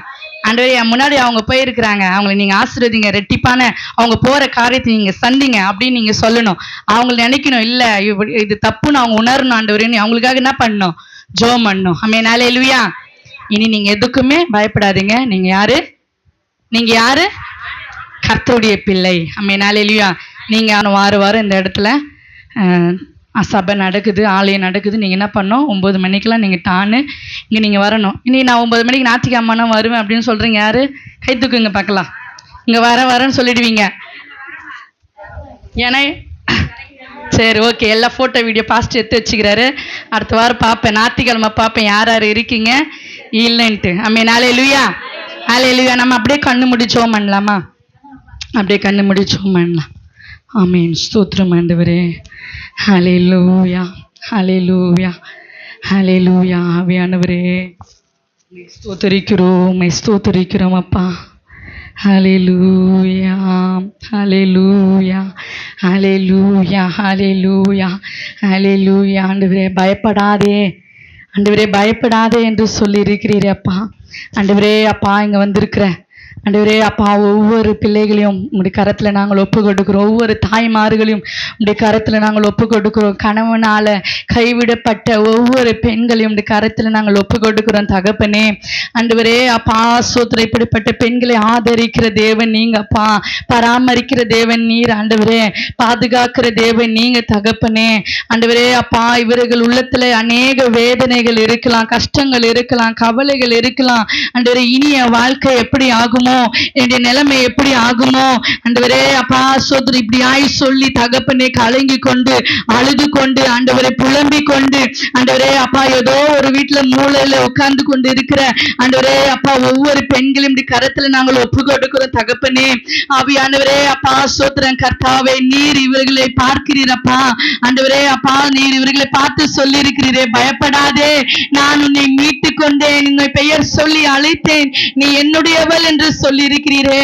ஆண்டவரே, முன்னாடி அவங்க போயிருக்கிறாங்க, அவங்களை நீங்க ஆசீர்வதிங்க, ரெட்டிப்பான அவங்க போற காரியத்தை நீங்க சந்திங்க அப்படின்னு நீங்க சொல்லணும். அவங்களை நினைக்கணும், இல்ல இது தப்புன்னு அவங்க உணரணும். ஆண்டவரே, அவங்களுக்காக என்ன பண்ணணும், ஜெபம் பண்ணணும். ஆமென், அல்லேலூயா. இனி நீங்க எதுக்குமே பயப்படாதீங்க. நீங்க யாரு, நீங்க யாரு, கர்த்தருடைய பிள்ளை. ஆமென், அல்லேலூயா. நீங்க வாரம் இந்த இடத்துல சபை நடக்குது, ஆலயம் நடக்குது. நீங்க என்ன பண்ணணும், 9 மணிக்கெல்லாம் நீங்க டான்னு இங்க நீங்க வரணும். இனி நான் 9 மணிக்கு ஞாயிற்றுக்கிழமை வருவேன் அப்படின்னு சொல்றீங்க, யாரு கை தூக்குங்க பார்க்கலாம். இங்க வரேன்னு சொல்லிடுவீங்க. ஏன்னா சரி, ஓகே. எல்லா ஃபோட்டோ வீடியோ பாஸ்ட் எடுத்து வச்சுக்கிறாரு. அடுத்த வாரம் பார்ப்பேன், ஞாயிற்றுக்கிழமை பார்ப்பேன் யார் யார் இருக்கீங்க இல்லைன்ட்டு. ஆமென், அல்லேலூயா, அல்லேலூயா. நம்ம அப்படியே கண்ணு முடிச்சோம் பண்ணலாமா, அப்படியே கண்ணு முடிச்சோம் பண்ணலாம். ஆமென், ஸ்தோத்திரம் ஆண்டவரே. ஹல்லேலூயா, ஹல்லேலூயா, ஹல்லேலூயா. ஆவியானவரே, ஸ்தோத்திரிக்கிறோம், ஸ்தோத்திரிக்கிறோம் அப்பா. ஹல்லேலூயா, ஹல்லேலூயா, ஹல்லேலூயா, ஹல்லேலூயா, ஹல்லேலூயா. ஆண்டவரே பயப்படாதே, ஆண்டவரே பயப்படாதே என்று சொல்லி இருக்கிறீரே அப்பா. ஆண்டவரே அப்பா, இங்க வந்திருக்கிற ஆண்டவரே அப்பா, ஒவ்வொரு பிள்ளைகளையும் உங்களுடைய கரத்துல நாங்கள் ஒப்பு கொடுக்கிறோம். ஒவ்வொரு தாய்மார்களையும் உங்களுடைய கரத்துல நாங்கள் ஒப்பு கொடுக்கிறோம். கணவனால கைவிடப்பட்ட ஒவ்வொரு பெண்களையும் உங்களுடைய கரத்துல நாங்கள் ஒப்பு கொடுக்கிறோம் தகப்பனே. ஆண்டவரே அப்பா, ஸ்தோத்திரம். இப்படிப்பட்ட பெண்களை ஆதரிக்கிற தேவன் நீங்க அப்பா, பராமரிக்கிற தேவன் நீர் ஆண்டவரே, பாதுகாக்கிற தேவன் நீங்க தகப்பனே. ஆண்டவரே அப்பா, இவர்கள் உள்ளத்துல அநேக வேதனைகள் இருக்கலாம், கஷ்டங்கள் இருக்கலாம், கவலைகள் இருக்கலாம். ஆண்டவரே, இனிய வாழ்க்கை எப்படி ஆகும் ஆகுமோ, என்னுடைய நிலைமை எப்படி ஆகுமோ, ஆண்டவரே அப்பா ஸ்தோத்திரம், இப்படியாய் சொல்லி தகப்பனே கலங்கி கொண்டு அழுது கொண்டு ஆண்டவரை புலம்பிக் கொண்டு ஆண்டவரே அப்பா ஏதோ ஒரு வீட்டுல மூலையில உட்கார்ந்து கொண்டு இருக்கிற ஆண்டவரே அப்பா ஒவ்வொரு பெண்களையும் இப்படி கரத்துல நாங்கள் ஒப்பு கொடுக்கிறோம் தகப்பனே. ஆவியானவரே அப்பா ஸ்தோத்திரம் கர்த்தாவே, நீர் இவர்களை பார்க்கிறீரப்பா. ஆண்டவரே அப்பா நீர் இவர்களை பார்த்து சொல்லி இருக்கிறீரே, பயப்படாதே, நான் உன்னை மீட்டு கொண்டேன், உன்னை பெயர் சொல்லி அழைத்தேன், நீ என்னுடையவள் என்று சொல்லி இருக்கிறீரே.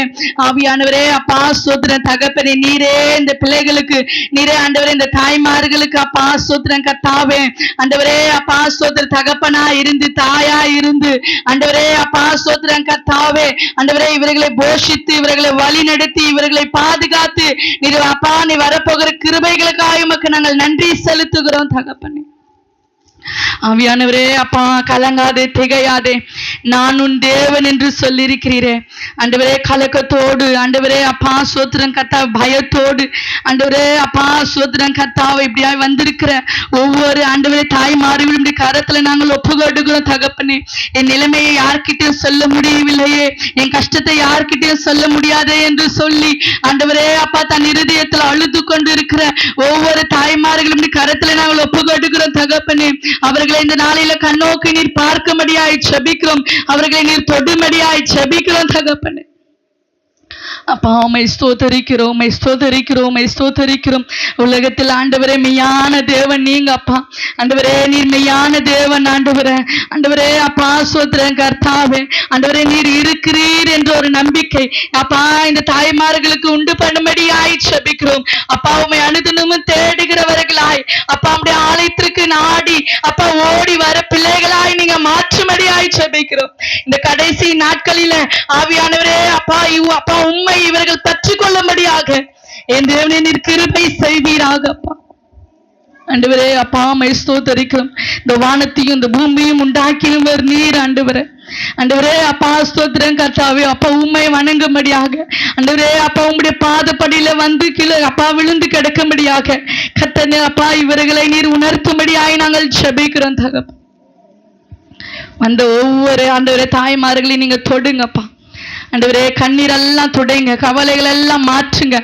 ஆவியானவரே அப்பா ஸ்தோத்திரம் தகப்பனே, நீரே இந்த பிள்ளைகளுக்கு, நீரே ஆண்டவரே இந்த தாய்மார்களுக்கு அப்பா ஸ்தோத்திரம் கர்த்தாவே, ஆண்டவரே அப்பா ஸ்தோத்திரம் தகப்பனா இருந்து தாயா இருந்து ஆண்டவரே அப்பா ஸ்தோத்திரம் கர்த்தாவே, ஆண்டவரே இவர்களை போஷித்து இவர்களை வழி நடத்தி இவர்களை பாதுகாத்து நீர் அப்பா நீ வரப்போகிற கிருபைகளுக்காக உமக்கு நாங்கள் நன்றி செலுத்துகிறோம் தகப்பனே. ஆவியானவரே அப்பா கலங்காதே திகையாதே, நான் உன் தேவன் என்று சொல்லியிருக்கிறீரே. ஆண்டவரே கலக்கத்தோடு ஆண்டவரே அப்பா ஸ்தோத்திரம் கர்த்தாவே, பயத்தோடு ஆண்டவரே அப்பா ஸ்தோத்திரம் கர்த்தாவே இப்படியாய் வந்திருக்கிற ஒவ்வொரு ஆண்டவரே தாய்மார்களுடைய கரத்துல நாங்கள் ஒப்புக்கொடுக்கிறோம் தகப்பனே. என் நிலைமையை யார்கிட்டயும் சொல்ல முடியவில்லையே, என் கஷ்டத்தை யார்கிட்டயும் சொல்ல முடியாதே என்று சொல்லி ஆண்டவரே அப்பா தன் இருதயத்துல அழுது கொண்டு இருக்கிற ஒவ்வொரு தாய்மார்களுடைய கரத்துல நாங்கள் ஒப்புக்கொடுக்கிறோம் தகப்பனே. அவர்களை இந்த நாளில கண்ணோக்கி நீர் பார்க்கும்படியாய் ஜெபிக்கிறோம், அவர்களை நீர் தொடும்படியாய் ஜெபிக்கிறோம் தகப்பனே. அப்பா உம்மை ஸ்தோத்தரிக்கிறோம், உம்மை ஸ்தோத்தரிக்கிறோம், உம்மை ஸ்தோத்தரிக்கிறோம். உலகத்தில் ஆண்டவரே மெய்யான தேவன் நீங்க அப்பா. ஆண்டவரே நீர் மெய்யான தேவன் ஆண்டவரே. ஆண்டவரே அப்பா ஸ்தோத்திரம் கர்த்தாவே, ஆண்டவரே நீர் இருக்கிறீர் என்ற ஒரு நம்பிக்கை அப்பா இந்த தாய்மார்களுக்கு உண்டு பண்ணும்படியாய் ஜெபிக்கிறோம். அப்பா உம்மை அனுதினமும் தேடுகிறவர்களாய் அப்பா உம்முடைய ஆலயத்திற்கு நாடி அப்பா ஓடி வர பிள்ளைகளாய் நீங்க மாற்றும்படியாய் ஜெபிக்கிறோம். இந்த கடைசி நாட்களில ஆவியானவரே அப்பா அப்பா உண்மை இவர்கள் பற்றிக் கொள்ளும்படியாக என் தேவனே நீர் கிருபை செய்வீராக அப்பா. ஆண்டவரே அப்பா உம்மை ஸ்தோத்திரிக்கிறோம். இந்த வானத்தையும் இந்த பூமியையும் உண்டாக்கினவர் நீர் ஆண்டவரே. ஆண்டவரே அப்பா ஸ்தோத்திரம் கர்த்தாவே, அப்பா உம்மை வணங்கும்படியாக ஆண்டவரே அப்பா உம்முடைய பாதப்படியில வந்து கீழே அப்பா விழுந்து கிடக்கும்படியாக கர்த்தனே அப்பா இவர்களை நீர் உணர்த்தும்படியாக நாங்கள் ஜெபிக்கிறோம் தகப்பா. வந்த ஒவ்வொரு ஆண்டவரே தாய்மார்களையும் நீங்க தொடுங்கப்பா. ஆண்டவரே கண்ணீர் எல்லாம் துடைங்க, கவலைகள் எல்லாம் மாற்றுங்க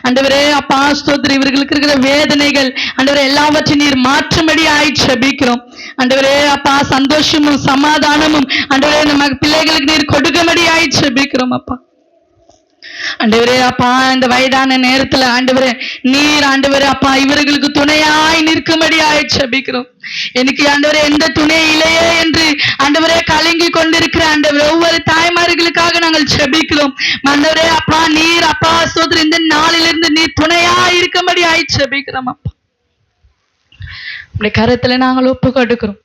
ஆண்டவரே அப்பா ஸ்தோத்திரம். இவர்களுக்கு இருக்கிற வேதனைகள் ஆண்டவரே எல்லாவற்றையும் நீர் மாற்றும்படி ஜெபிக்கிறோம் ஆண்டவரே அப்பா. சந்தோஷமும் சமாதானமும் ஆண்டவரே நம்ம பிள்ளைகளுக்கு நீர் கொடுக்கும்படி ஜெபிக்கிறோம் அப்பா. ஆண்டவரே அப்பா இந்த வயதான நேரத்துல ஆண்டவரே நீர் ஆண்டவரே அப்பா இவர்களுக்கு துணையாய் நிற்கும்படியாய் ஜெபிக்கிறோம். எனக்கு ஆண்டவரே எந்த துணை இல்லையே என்று ஆண்டவரே கலங்கி கொண்டிருக்கிற ஆண்டவரே ஒவ்வொரு தாய்மார்களுக்காக நாங்கள் ஜெபிக்கிறோம். ஆண்டவரே அப்பா நீர் அப்பா ஸ்தோத்திரம் இந்த நாளிலிருந்து நீர் துணையாய் இருக்கும்படியாய் ஜெபிக்கிறோம் அப்பா. உடைய கரத்துல நாங்கள் ஒப்பு கொடுக்கிறோம்.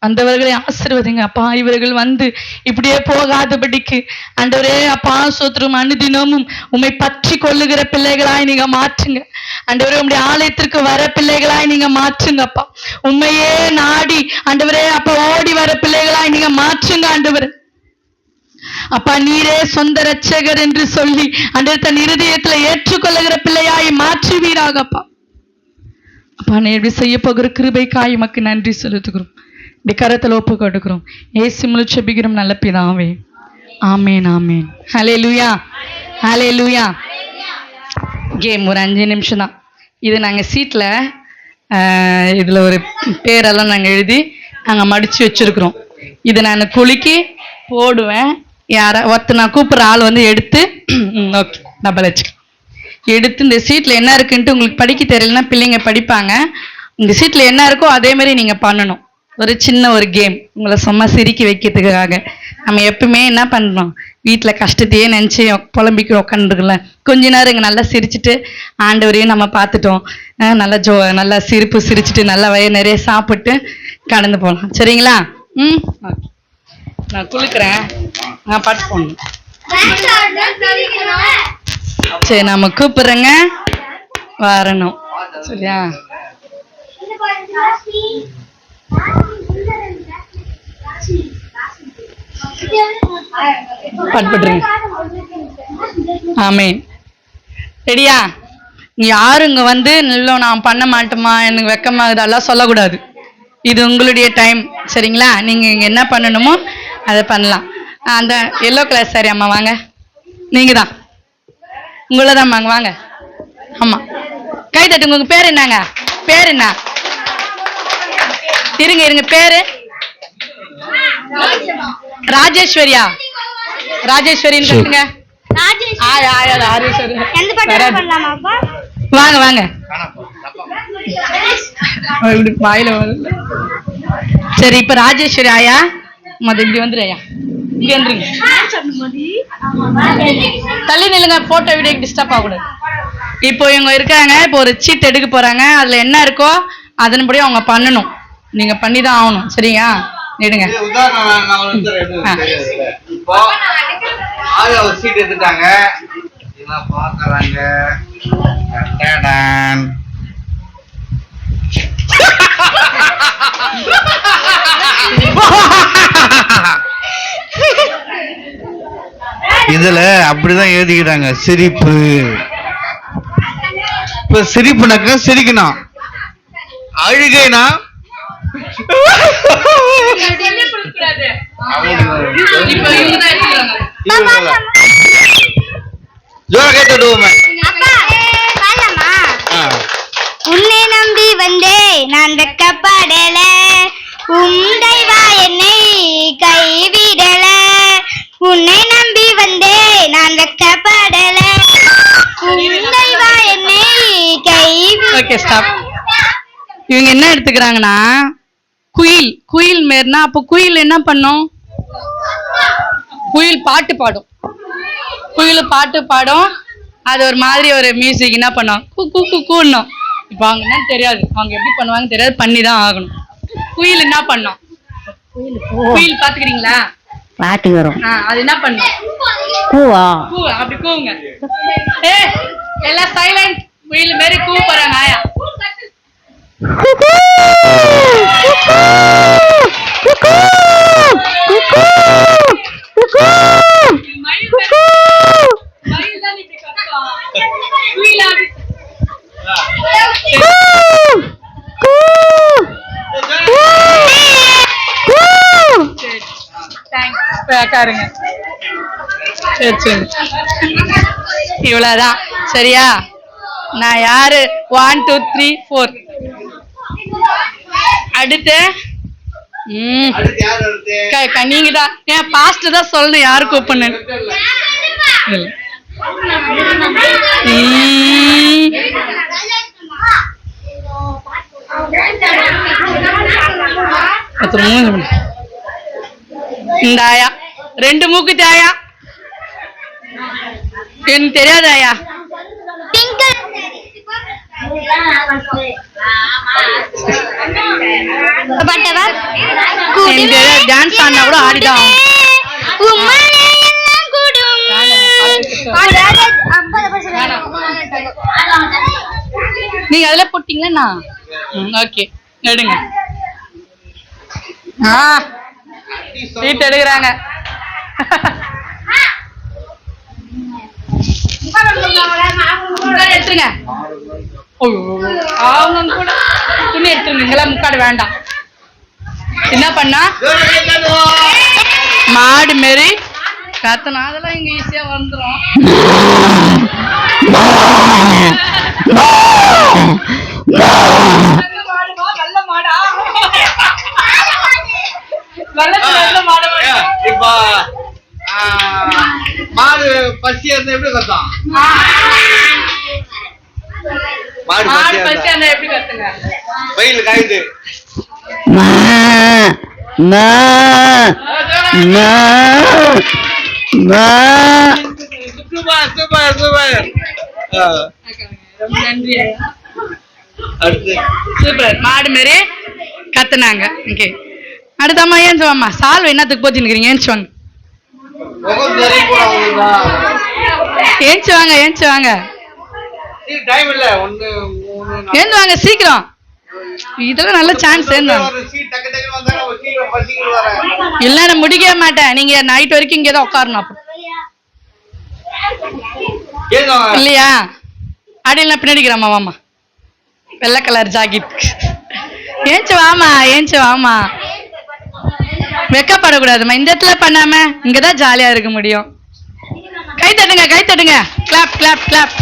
அந்தவர்களை ஆசீர்வதிங்க அப்பா. இவர்கள் வந்து இப்படியே போகாதபடிக்கு ஆண்டவரே அப்பா ஸ்தோத்திரம் அனுதினமும் உம்மை பற்றி கொள்ளுகிற பிள்ளைகளாய் நீங்க மாற்றுங்க ஆண்டவரே. உம்முடைய ஆலயத்திற்கு வர பிள்ளைகளாய் நீங்க மாற்றுங்க அப்பா. உண்மையே நாடி ஆண்டவரே அப்பா ஓடி வர பிள்ளைகளாய் நீங்க மாற்றுங்க ஆண்டவரே அப்பா. நீரே சொந்த ரட்சகர் என்று சொல்லி ஆண்டவர் தன் இருதயத்துல ஏற்றுக்கொள்ளுகிற பிள்ளையாய் மாற்றுவீராக அப்பா. அப்பா நேர்வி செய்ய போகிற கிருபைக்காய் உமக்கு நன்றி செலுத்துகிறோம். கரத்தில் ஒப்பு கொடுக்கிறோம். ஏசு மூலம் ஜெபிக்கிறோம் நல்ல பிதாவே, ஆமேன் ஆமேன். ஹல்லேலூயா ஹல்லேலூயா. கேம் ஒரு 5 நிமிஷம் தான். இது நாங்கள் சீட்டில் இதில் ஒரு பேரெல்லாம் நாங்கள் எழுதி நாங்கள் மடித்து வச்சுருக்குறோம். இது நான் குலுக்கி போடுவேன். நான் கூப்பிட்ற ஆள் வந்து எடுத்து ஓகே டபுள் வச்சுக்கலாம். எடுத்து இந்த சீட்டில் என்ன இருக்குன்ட்டு உங்களுக்கு படிக்க தெரியலன்னா பிள்ளைங்க படிப்பாங்க. இந்த சீட்டில் என்ன இருக்கோ அதே மாதிரி நீங்கள் பண்ணணும். ஒரு சின்ன ஒரு கேம் உங்களை சும்மா சிரிக்க வைக்கிறதுக்காக. நம்ம எப்பவுமே என்ன பண்ணுறோம், வீட்டில் கஷ்டத்தையே நினச்சி புலம்பிக்க உட்காந்துருக்குல்ல, கொஞ்ச நேரம் இங்கே நல்லா சிரிச்சுட்டு ஆண்டவரையும் நம்ம பார்த்துட்டோம், நல்லா சிரிப்பு சிரிச்சுட்டு நல்லா வயிறு நிறைய சாப்பிட்டு கடந்து போகலாம். சரிங்களா? ஓகே நான் குளிக்கிறேன், நான் பாட்டு போடணும். சரி நம்ம கூப்பிடுறேங்க, வரணும். சரியா? பாட்டுப்படுறேங்க. ஆமேன். ரெடியா? யாரும் இங்க வந்து இல்லை நான் பண்ண மாட்டோமா எனக்கு வெக்கமா இதெல்லாம் சொல்லக்கூடாது. இது உங்களுடைய டைம். சரிங்களா? நீங்க இங்க என்ன பண்ணணுமோ அதை பண்ணலாம். அந்த எல்லோ கலர் சாரி அம்மா வாங்க. நீங்க தான், உங்களதான் வாங்க வாங்க. ஆமா, கை தட்டுங்க. உங்க பேர் என்னங்க? பேர் என்ன? இருங்க இருங்க, பேரு ராஜேஸ்வரியா? ராஜேஸ்வரின்னு கட்டுங்க. வாங்க வாங்க. வாயில சரி, இப்ப ராஜேஸ்வரி ஆயா இப்படி வந்துரு. ஐயா இங்க வந்துருங்க. தள்ளி நில்லுங்க, போட்டோ வீடியோ டிஸ்டர்ப் ஆகக்கூடாது. இப்போ இவங்க இருக்காங்க, இப்போ ஒரு சீட் எடுக்க போறாங்க. அதுல என்ன இருக்கோ அதன்படி அவங்க பண்ணணும். நீங்க பண்ணிதான் ஆகணும். சரியா? எடுங்க. சீட் எடுத்துட்டாங்க. பாக்குறாங்க. இதுல அப்படிதான் எழுதிக்கிறாங்க சிரிப்பு. இப்ப சிரிப்புனாக்க சிரிக்கணும், அழுகைனா உன்னை நம்பி வந்தே நான் வெக்கப்படல, உந்தைவா என்னை கைவிடல. உன்னை நம்பி வந்தே நான் வெக்கப்படல, உந்தைவா என்னை கைவிடல. Okay, stop. இவங்க என்ன எடுத்துக்கிறாங்கன்னா குயில். குயில் மாரினா அப்போ குயில் என்ன பண்ணும்? குயில் பாட்டு பாடும். குயில் பாட்டு பாடும். அது ஒரு மாதிரி ஒரு மியூசிக் என்ன பண்ணும்? கூ கூ கூ கூன்னும். இப்போ அவங்க என்னன்னு தெரியாது, அவங்க எப்படி பண்ணுவாங்க தெரியாது, பண்ணிதான் ஆகணும். குயில் என்ன பண்ணும்? குயில் பாத்துக்கிறீங்களா? பாட்டு வரும். அது என்ன பண்ணும்? கூவா. கூ, அப்படி கூவுங்க. எல்லாம் சைலண்ட். குயில் மாரி கூ போறாங்க. ஆயா இவ்வளவுதான். சரியா? நான் யாரு? 1 2 3 4. அடுத்து நீங்க தான். ஏன் பாஸ்ட் தான் சொல்லணும் யாரு கூப்பிடணும். இந்த ஆயா 2 மூக்கு தாயா? எனக்கு தெரியாது ஆயா. டான்ஸ் ஆடினா கூட ஆடிதான். நீங்க அதுல போட்டீங்களா? ஓகே, எடுங்க. சீட் எடுக்கிறாங்க. எடுத்துருங்க. அவங்க கூட துணி எடுத்துருங்க. இங்கெல்லாம் முக்காடு வேண்டாம். என்ன பண்ணா மாடு மாரி கத்தனா அதெல்லாம் இங்க ஈஸியா வந்துரும். மாடு பசியா இருந்தா எப்படி கத்தும்? மாடு பசியா இருந்தா எப்படி கத்துங்க? வெயில் காயுது. சூப்பர். மாடு மாரி கத்துனாங்க. ஓகே, அடுத்தம்மா ஏன் சொல்லுவாம்மா? சால்வை என்னத்துக்கு போச்சுன்னு ஏன்ச்சு வாங்க. ஏன்ச்சு வாங்க, ஏன்ச்சு வாங்க, ஏந்து வாங்க சீக்கிரம். இதெல்லாம் நல்ல சான்ஸ். இல்ல நான் முடிக்கவே மாட்டேன். நீங்க நைட் வரைக்கும் இங்கதான் உட்காரணும். அப்ப இல்லையா? அடியில் பின்னாடிக்கிறாமா. வாமா, வெள்ளை கலர் ஜாக்கெட். ஏன்ச்சு வாமா, ஏன்ச்சு வாமா. வெக்கப்படக்கூடாதுமா. இந்த இடத்துல பண்ணாம இங்கதான் ஜாலியா இருக்க முடியும். கை தட்டுங்க, தட்டுங்க. Clap clap clap.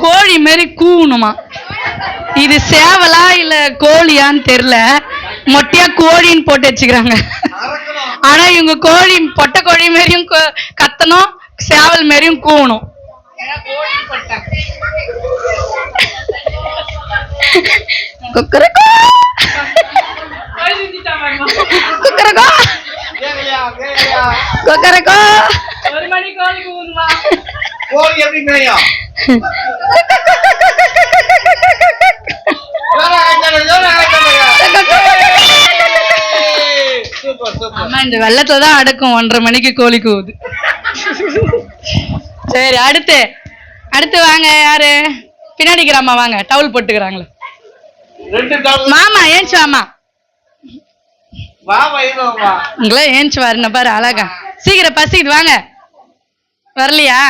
கோழி மாதிரி கூவணுமா? இது சேவலா இல்ல கோழியான்னு தெரியல. மொட்டையா கோழின்னு போட்டு வச்சுக்கிறாங்க. ஆனா இவங்க கோழி பொட்டை கோழி மாதிரியும் கத்தணும், சேவல் மாதிரியும் கூவணும். ஒரு மணி கோழி கூவணுமா? கோழி எப்படி மேயும்? ஆமா, இந்த வெள்ளத்துல தான் அடக்கும். 1:30 மணிக்கு கோழி கூவுது. சரி, அடுத்து வாங்க. யாரு பின்னாடிக்கிறாமா? வாங்க, டவுல் போட்டுக்கிறாங்களே. மாமா ஏன்ச்சு வாமா. உங்களே ஏன்ச்சு வரணும் பாரு, அழகா. சீக்கிரம் பசிக்குது, வாங்க. வரலையா?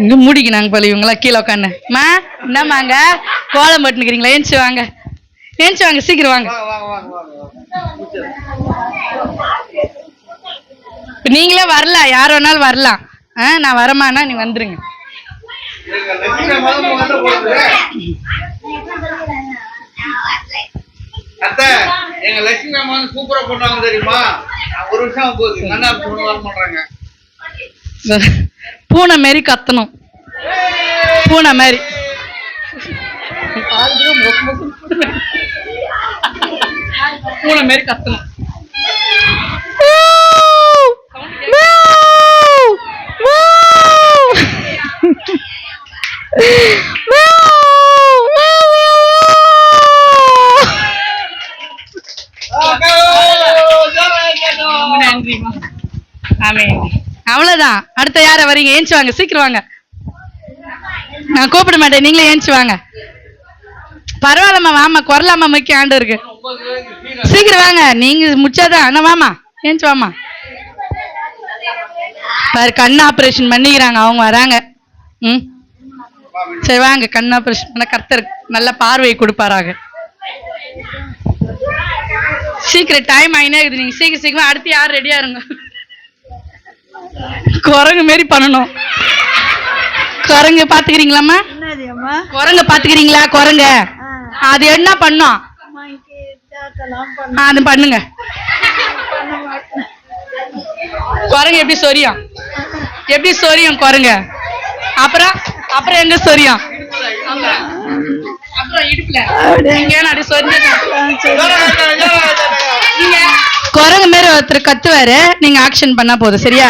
இங்க மூடிக்கினாங்க போல இவங்களா. கீழே உட்காந்து மா என்னமாங்க கோலம் போட்டுக்கிறீங்களா? ஏன்ச்சு வாங்க, ஏன்ச்சு வாங்க, சீக்கிரம் வாங்க. நீங்களே வரலாம், யார் வேணாலும் வரலாம். நான் வரமானா நீ வந்துருங்க. எங்க லட்சுமி அம்மா சூப்பரா பண்ணாங்க தெரியுமா? ஒரு விஷயம் போகுது, கண்ணா வர மாட்டாங்க. பூனை மாரி கத்தணும், பூனை மாரி. பூனை மாரி கத்தணும். அவ்வளவுதான். அடுத்த யார வரீங்க? ஏஞ்சி வாங்க, சீக்கிரம் வாங்க. நான் கூப்பிட மாட்டேன், நீங்களே ஏஞ்சி வாங்க. பரவாயில்லம்மா, வாமா. குரலாமா முக்கிய ஆண்டு இருக்கு. சீக்கிரம் வாங்க, நீங்க முடிச்சாதான். அண்ணா வாமா, ஏஞ்சி வாமா. பாரு, கண் ஆபரேஷன் பண்ணிக்கிறாங்க, அவங்க வராங்க. சரி வாங்க. கண் ஆபரேஷன் பண்ண கர்த்தர் நல்ல பார்வையை கொடுப்பாராக. சீக்கிரம் டைம் ஆயினே இருக்குது. நீங்க சீக்கிரம் அடுத்து யார் ரெடியா இருங்க. குரங்கு மாரி பண்ணணும். குரங்கு பாத்துக்கிறீங்களாம்மா? குரங்கு பாத்துக்கிறீங்களா? குரங்கு அது என்ன பண்ணும்? அது பண்ணுங்க. குரங்கு எப்படி சொரியும்? எப்படி சொரியும் குரங்கு? அப்புறம் எங்க சொரியும்? அப்புறம் இடுப்புல. நீங்க குரங்கு மாரி ஒருத்தர் கத்துவாரு, நீங்க ஆக்ஷன் பண்ணா போதும். சரியா?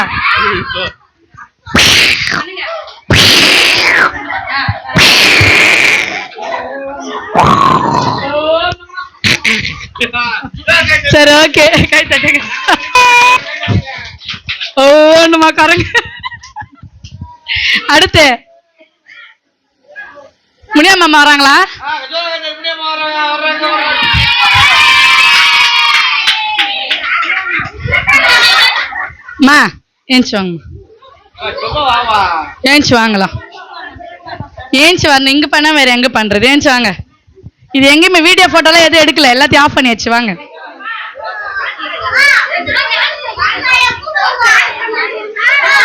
சரி, ஓகே. கை தட்டுங்க. ஓ குரங்கு. அடுத்து முனியம்மா வராங்களா? மா ஏஞ்சி வாங்க, ஏஞ்சி வாங்கலாம். ஏஞ்சி வரணும். இங்க பண்ணா வேற எங்க பண்றது? ஏஞ்சி வாங்க. இது எங்கேயுமே வீடியோ போட்டோலாம் எதுவும் எடுக்கல, எல்லாத்தையும் ஆஃப் பண்ணியாச்சு. வாங்க.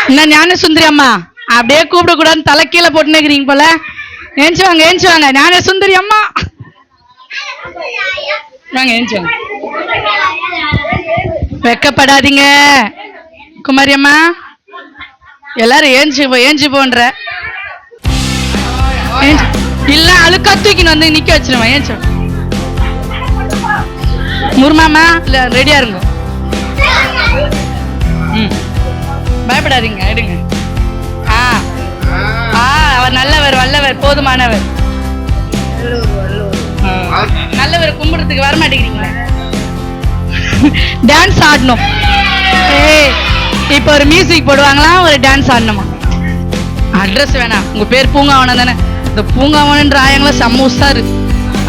என்ன ஞான சுந்தரி அம்மா, அப்படியே கூப்பிட கூடாதுன்னு தலை கீழே போட்டு நிக்கிறீங்க போல. ஏஞ்சி வாங்க, ஏஞ்சி வாங்க. ஞான சுந்தரி அம்மா வாங்க, ஏஞ்சி வாங்க. வெக்கப்படாதீங்க குமாரி அம்மா. எல்லாரும் ஏஞ்சி போன்ற இல்ல அழுக்கா தூக்கின்னு வந்து நிக்க வச்சிருவேன். ஏஞ்சி முருமாமா இல்ல ரெடியா இருங்க. பயப்படாதீங்க, எடுங்க. அவர் நல்லவர், வல்லவர், போதுமானவர். நல்லவர் கும்பிடுறதுக்கு வர மாட்டேங்கிறீங்களா? டான்ஸ் ஆடணும். இப்ப ஒரு மியூசிக் போடுவாங்களா, ஒரு டான்ஸ் ஆடணுமா? அட்ரஸ் வேணாம், உங்க பேர் பூங்காவனம் தானே? இந்த பூங்காவனன்ற ஆயங்கள செம்ம உசாரு.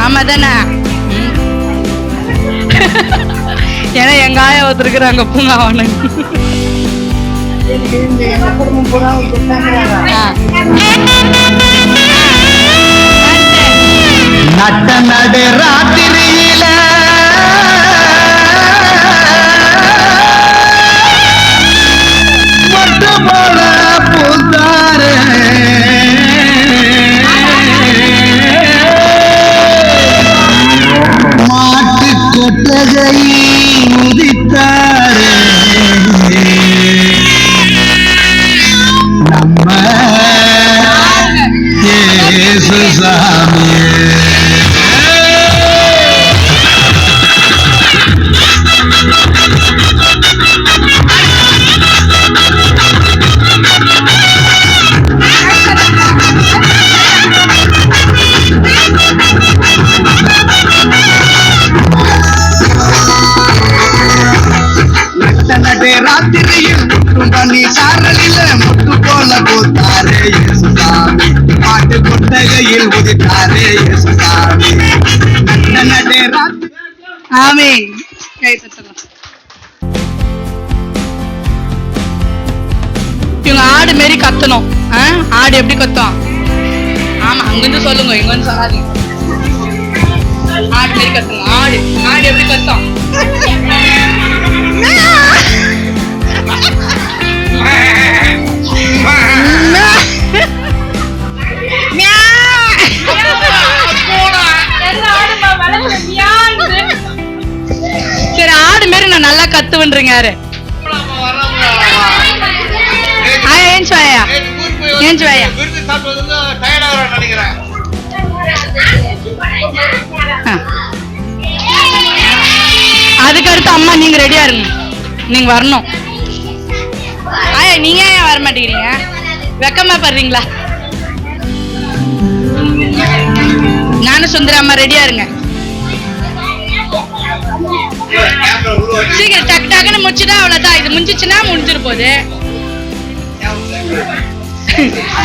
ஆமா தானே? ஏன்னா எங்க ஆயா ஒருத்தருக்குறாங்க பூங்காவனன். நட்ட நடு ராத்திரியில மொட்டு போல பூத்தாரு மாட்டு கொட்டகையில் உதித்தாரு நம்ம இயேசு சாமி. நட்டனடே ராத்திரியில் முட்டும் பண்ணி சாரலில முட்டு போல போத்தாரே இயேசுசாமி பாட்டு கொட்டகையில் உதித்தாரே இயேசுசாமி நட்டனடே ராத்திரி. ஆமென். கை தட்டலாம். இவங்க ஆடு மாரி கத்தணும். ஆடு எப்படி கத்தும்? ஆமா, அங்கிருந்து சொல்லுங்க, இங்க வந்து சொல்லாதீங்க. ஆடு மாரி கத்தணும். ஆடு ஆடு எப்படி கத்தும்? சரி, ஆடு மாரி நான் நல்லா கத்துவன்றீங்க யாரு? ஏஞ்சு வாயா, ஏஞ்சு வாயா. அதுக்கடுத்து அம்மா நீங்க ரெடியா இருங்க, நீங்க வரணும். ஆயா, நீங்க ஏன் வர மாட்டேங்கிறீங்க? வெக்கமா படுறீங்களா? நானும் சுந்தர அம்மா ரெடியா இருங்க. சீக்கிரம் டக்கு டக்குன்னு முடிச்சுட்டா அவ்வளவுதான். இது முடிஞ்சிச்சுன்னா முடிஞ்சிரு போகுது.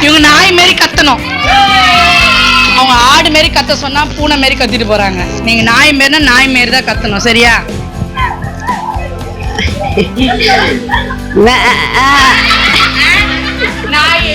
இவங்க நாய் மாரி கத்தணும். அவங்க ஆடு மாரி கத்த சொன்னா பூனை மாரி கத்திட்டு போறாங்க. நீங்க நாய் மாரினா நாய் மாரி தான் கத்தணும், சரியா? நாய்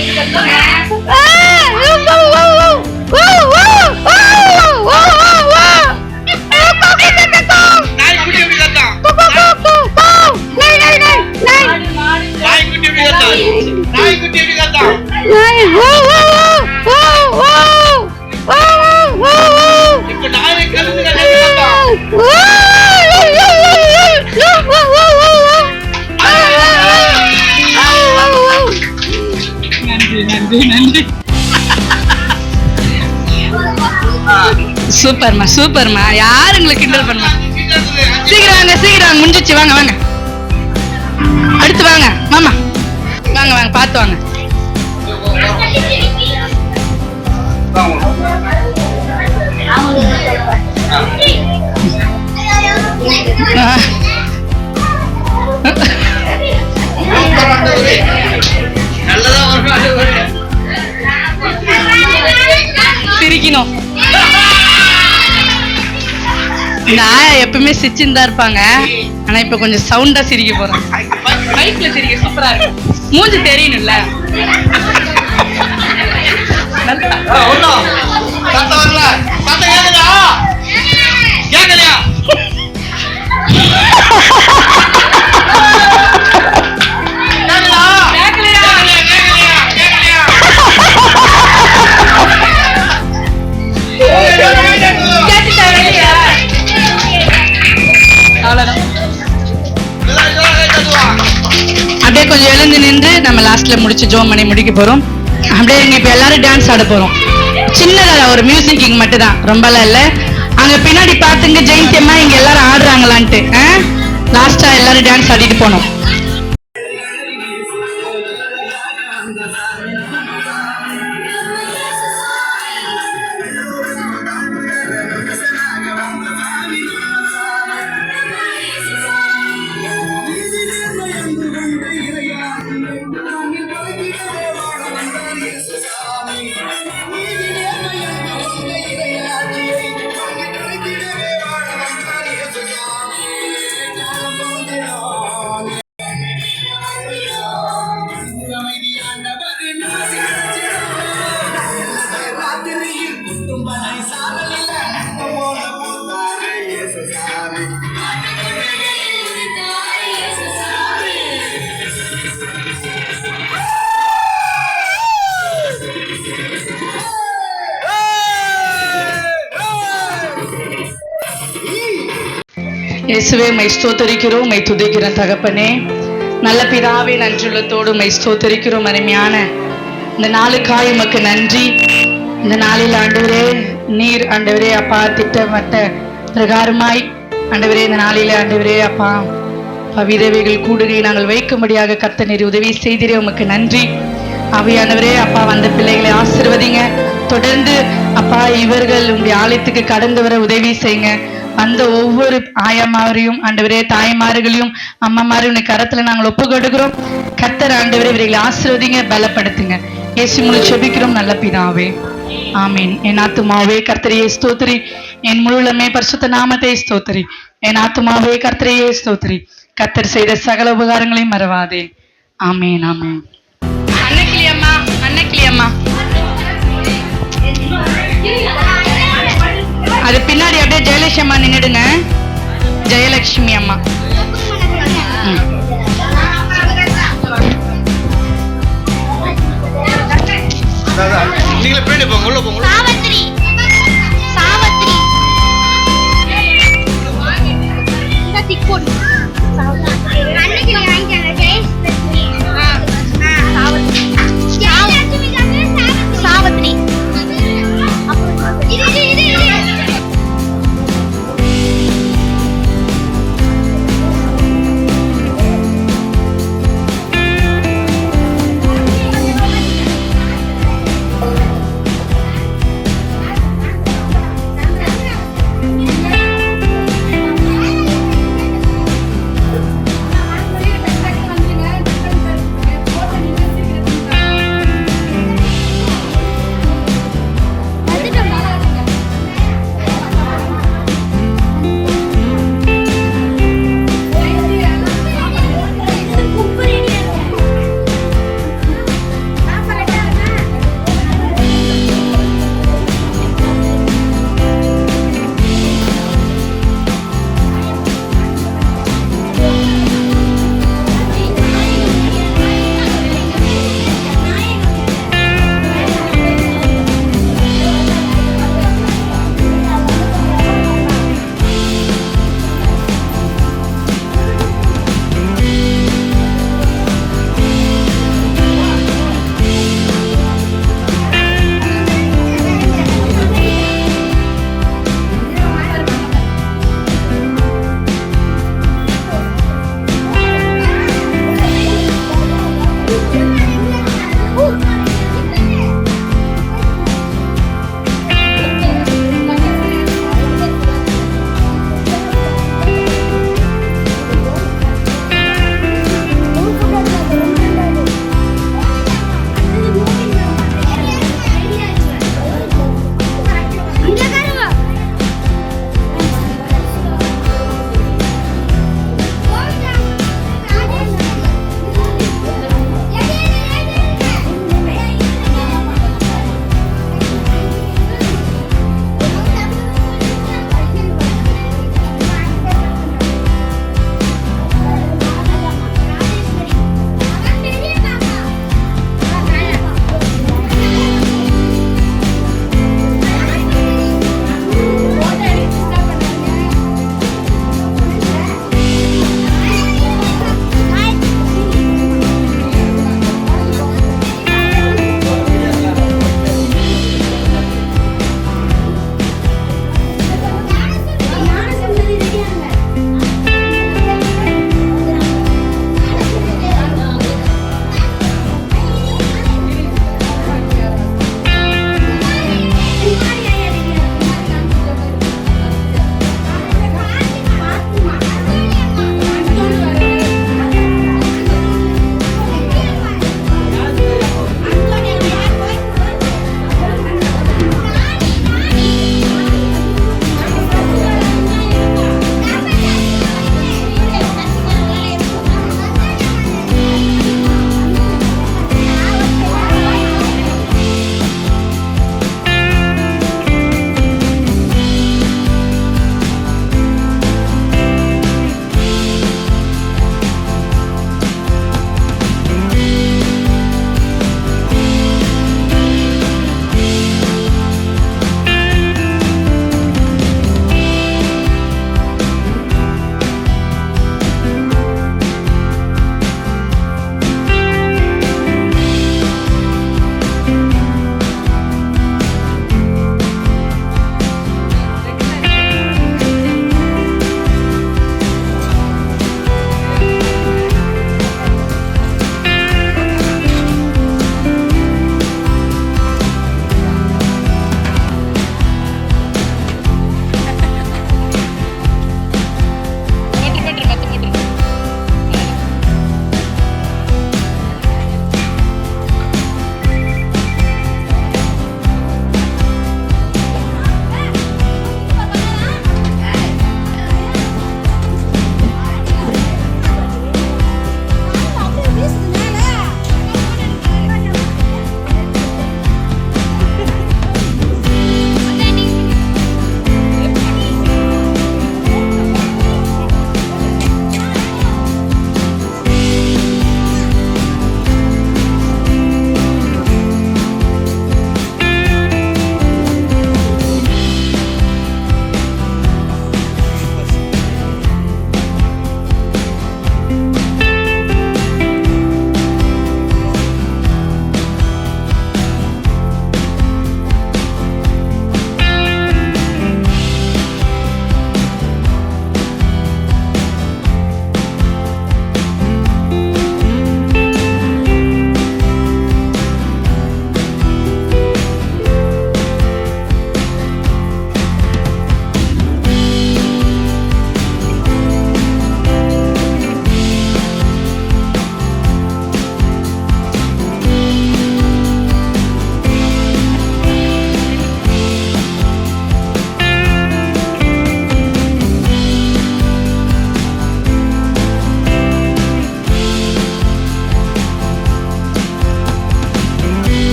சூப்பர்மா, சூப்பர்மா. யாரு உங்களை கிண்டல் பண்ணுவா? சீக்கிரம் வாங்க, சீக்கிரம் வாங்க, முடிஞ்சிச்சு. வாங்க வாங்க, அடுத்து வாங்க மாமா, வாங்க வாங்க, பார்த்து வாங்க. சிரிக்கணும். இந்த ஆயா எப்பவுமே சிரிச்சுன்னு தான் இருப்பாங்க. ஆனா இப்ப கொஞ்சம் சவுண்டா சிரிக்க போறோம். மைக்ல சிரிக்க சூப்பரா இருக்கு. மூஞ்சி தெரியணும்ல. அப்படியே கொஞ்சம் எழுந்து நின்று நம்ம லாஸ்ட்ல முடிச்சு ஜோம் பண்ணி முடிக்க போறோம். அப்படியே இங்க இப்ப எல்லாரும் டான்ஸ் ஆட போறோம். சின்னதா ஒரு மியூசிக் மட்டும் தான், ரொம்பலாம் இல்ல. அங்க பின்னாடி பாத்துங்க ஜெயந்தி அம்மா இங்க எல்லாரும் ஆடுறாங்களான்ட்டு. லாஸ்டா எல்லாரும் டான்ஸ் ஆடிட்டு போனோம். இயேசுவே மை ஸ்தோத்தரிக்கிறோம், மை துதிக்கிறோம் தகப்பனே. நல்ல பிதாவே, நன்றியுள்ளத்தோடு மை ஸ்தோத்தரிக்கிறோம். அருமையான இந்த நாளுக்காய் உமக்கு நன்றி. இந்த நாளில் ஆண்டவரே, நீர் ஆண்டவரே அப்பா திட்டமிட்ட பிரகாரமாய் ஆண்டவரே இந்த நாளில் ஆண்டவரே அப்பா விதவைகள் கூடுகை நாங்கள் வைக்கும்படியாக கர்த்தர் நீர் உதவி செய்திரே, உமக்கு நன்றி. ஆவியானவரே அப்பா வந்த பிள்ளைகளை ஆசீர்வதிங்க. தொடர்ந்து அப்பா இவர்கள் உங்களுடைய ஆலயத்துக்கு கடந்து வர உதவி செய்யுங்க. அந்த ஒவ்வொரு ஆயமாரையும் ஆண்டவரே, தாய்மார்களையும் அம்மாமாரையும் உடைய கரத்துல நாங்கள் ஒப்பு கொடுக்கிறோம். கர்த்தர் ஆண்டவரே இவர்களை ஆசீர்வதிங்க, பலப்படுத்துங்க. இயேசு மூலம் செபிக்கிறோம் நல்ல பிதாவே, ஆமீன். என் ஆத்துமாவே கர்த்தரையே ஸ்தோத்திரி, என் முழுமே பரிசுத்த நாமத்தை ஸ்தோத்திரி. என் ஆத்துமாவே கர்த்தரையே ஸ்தோத்திரி, கர்த்தர் செய்த சகல உபகாரங்களையும் மறவாதே. ஆமீன், ஆமீன். அன்னைக்கிளியம்மா, அன்னைக்கிளியம்மா, அது பின்னாடி அப்படியே ஜெயலட்சுமி அம்மா நின்னுடுங்க. ஜெயலட்சுமி அம்மா. நீங்களே போயிட்டு போங்க, உள்ள போங்க.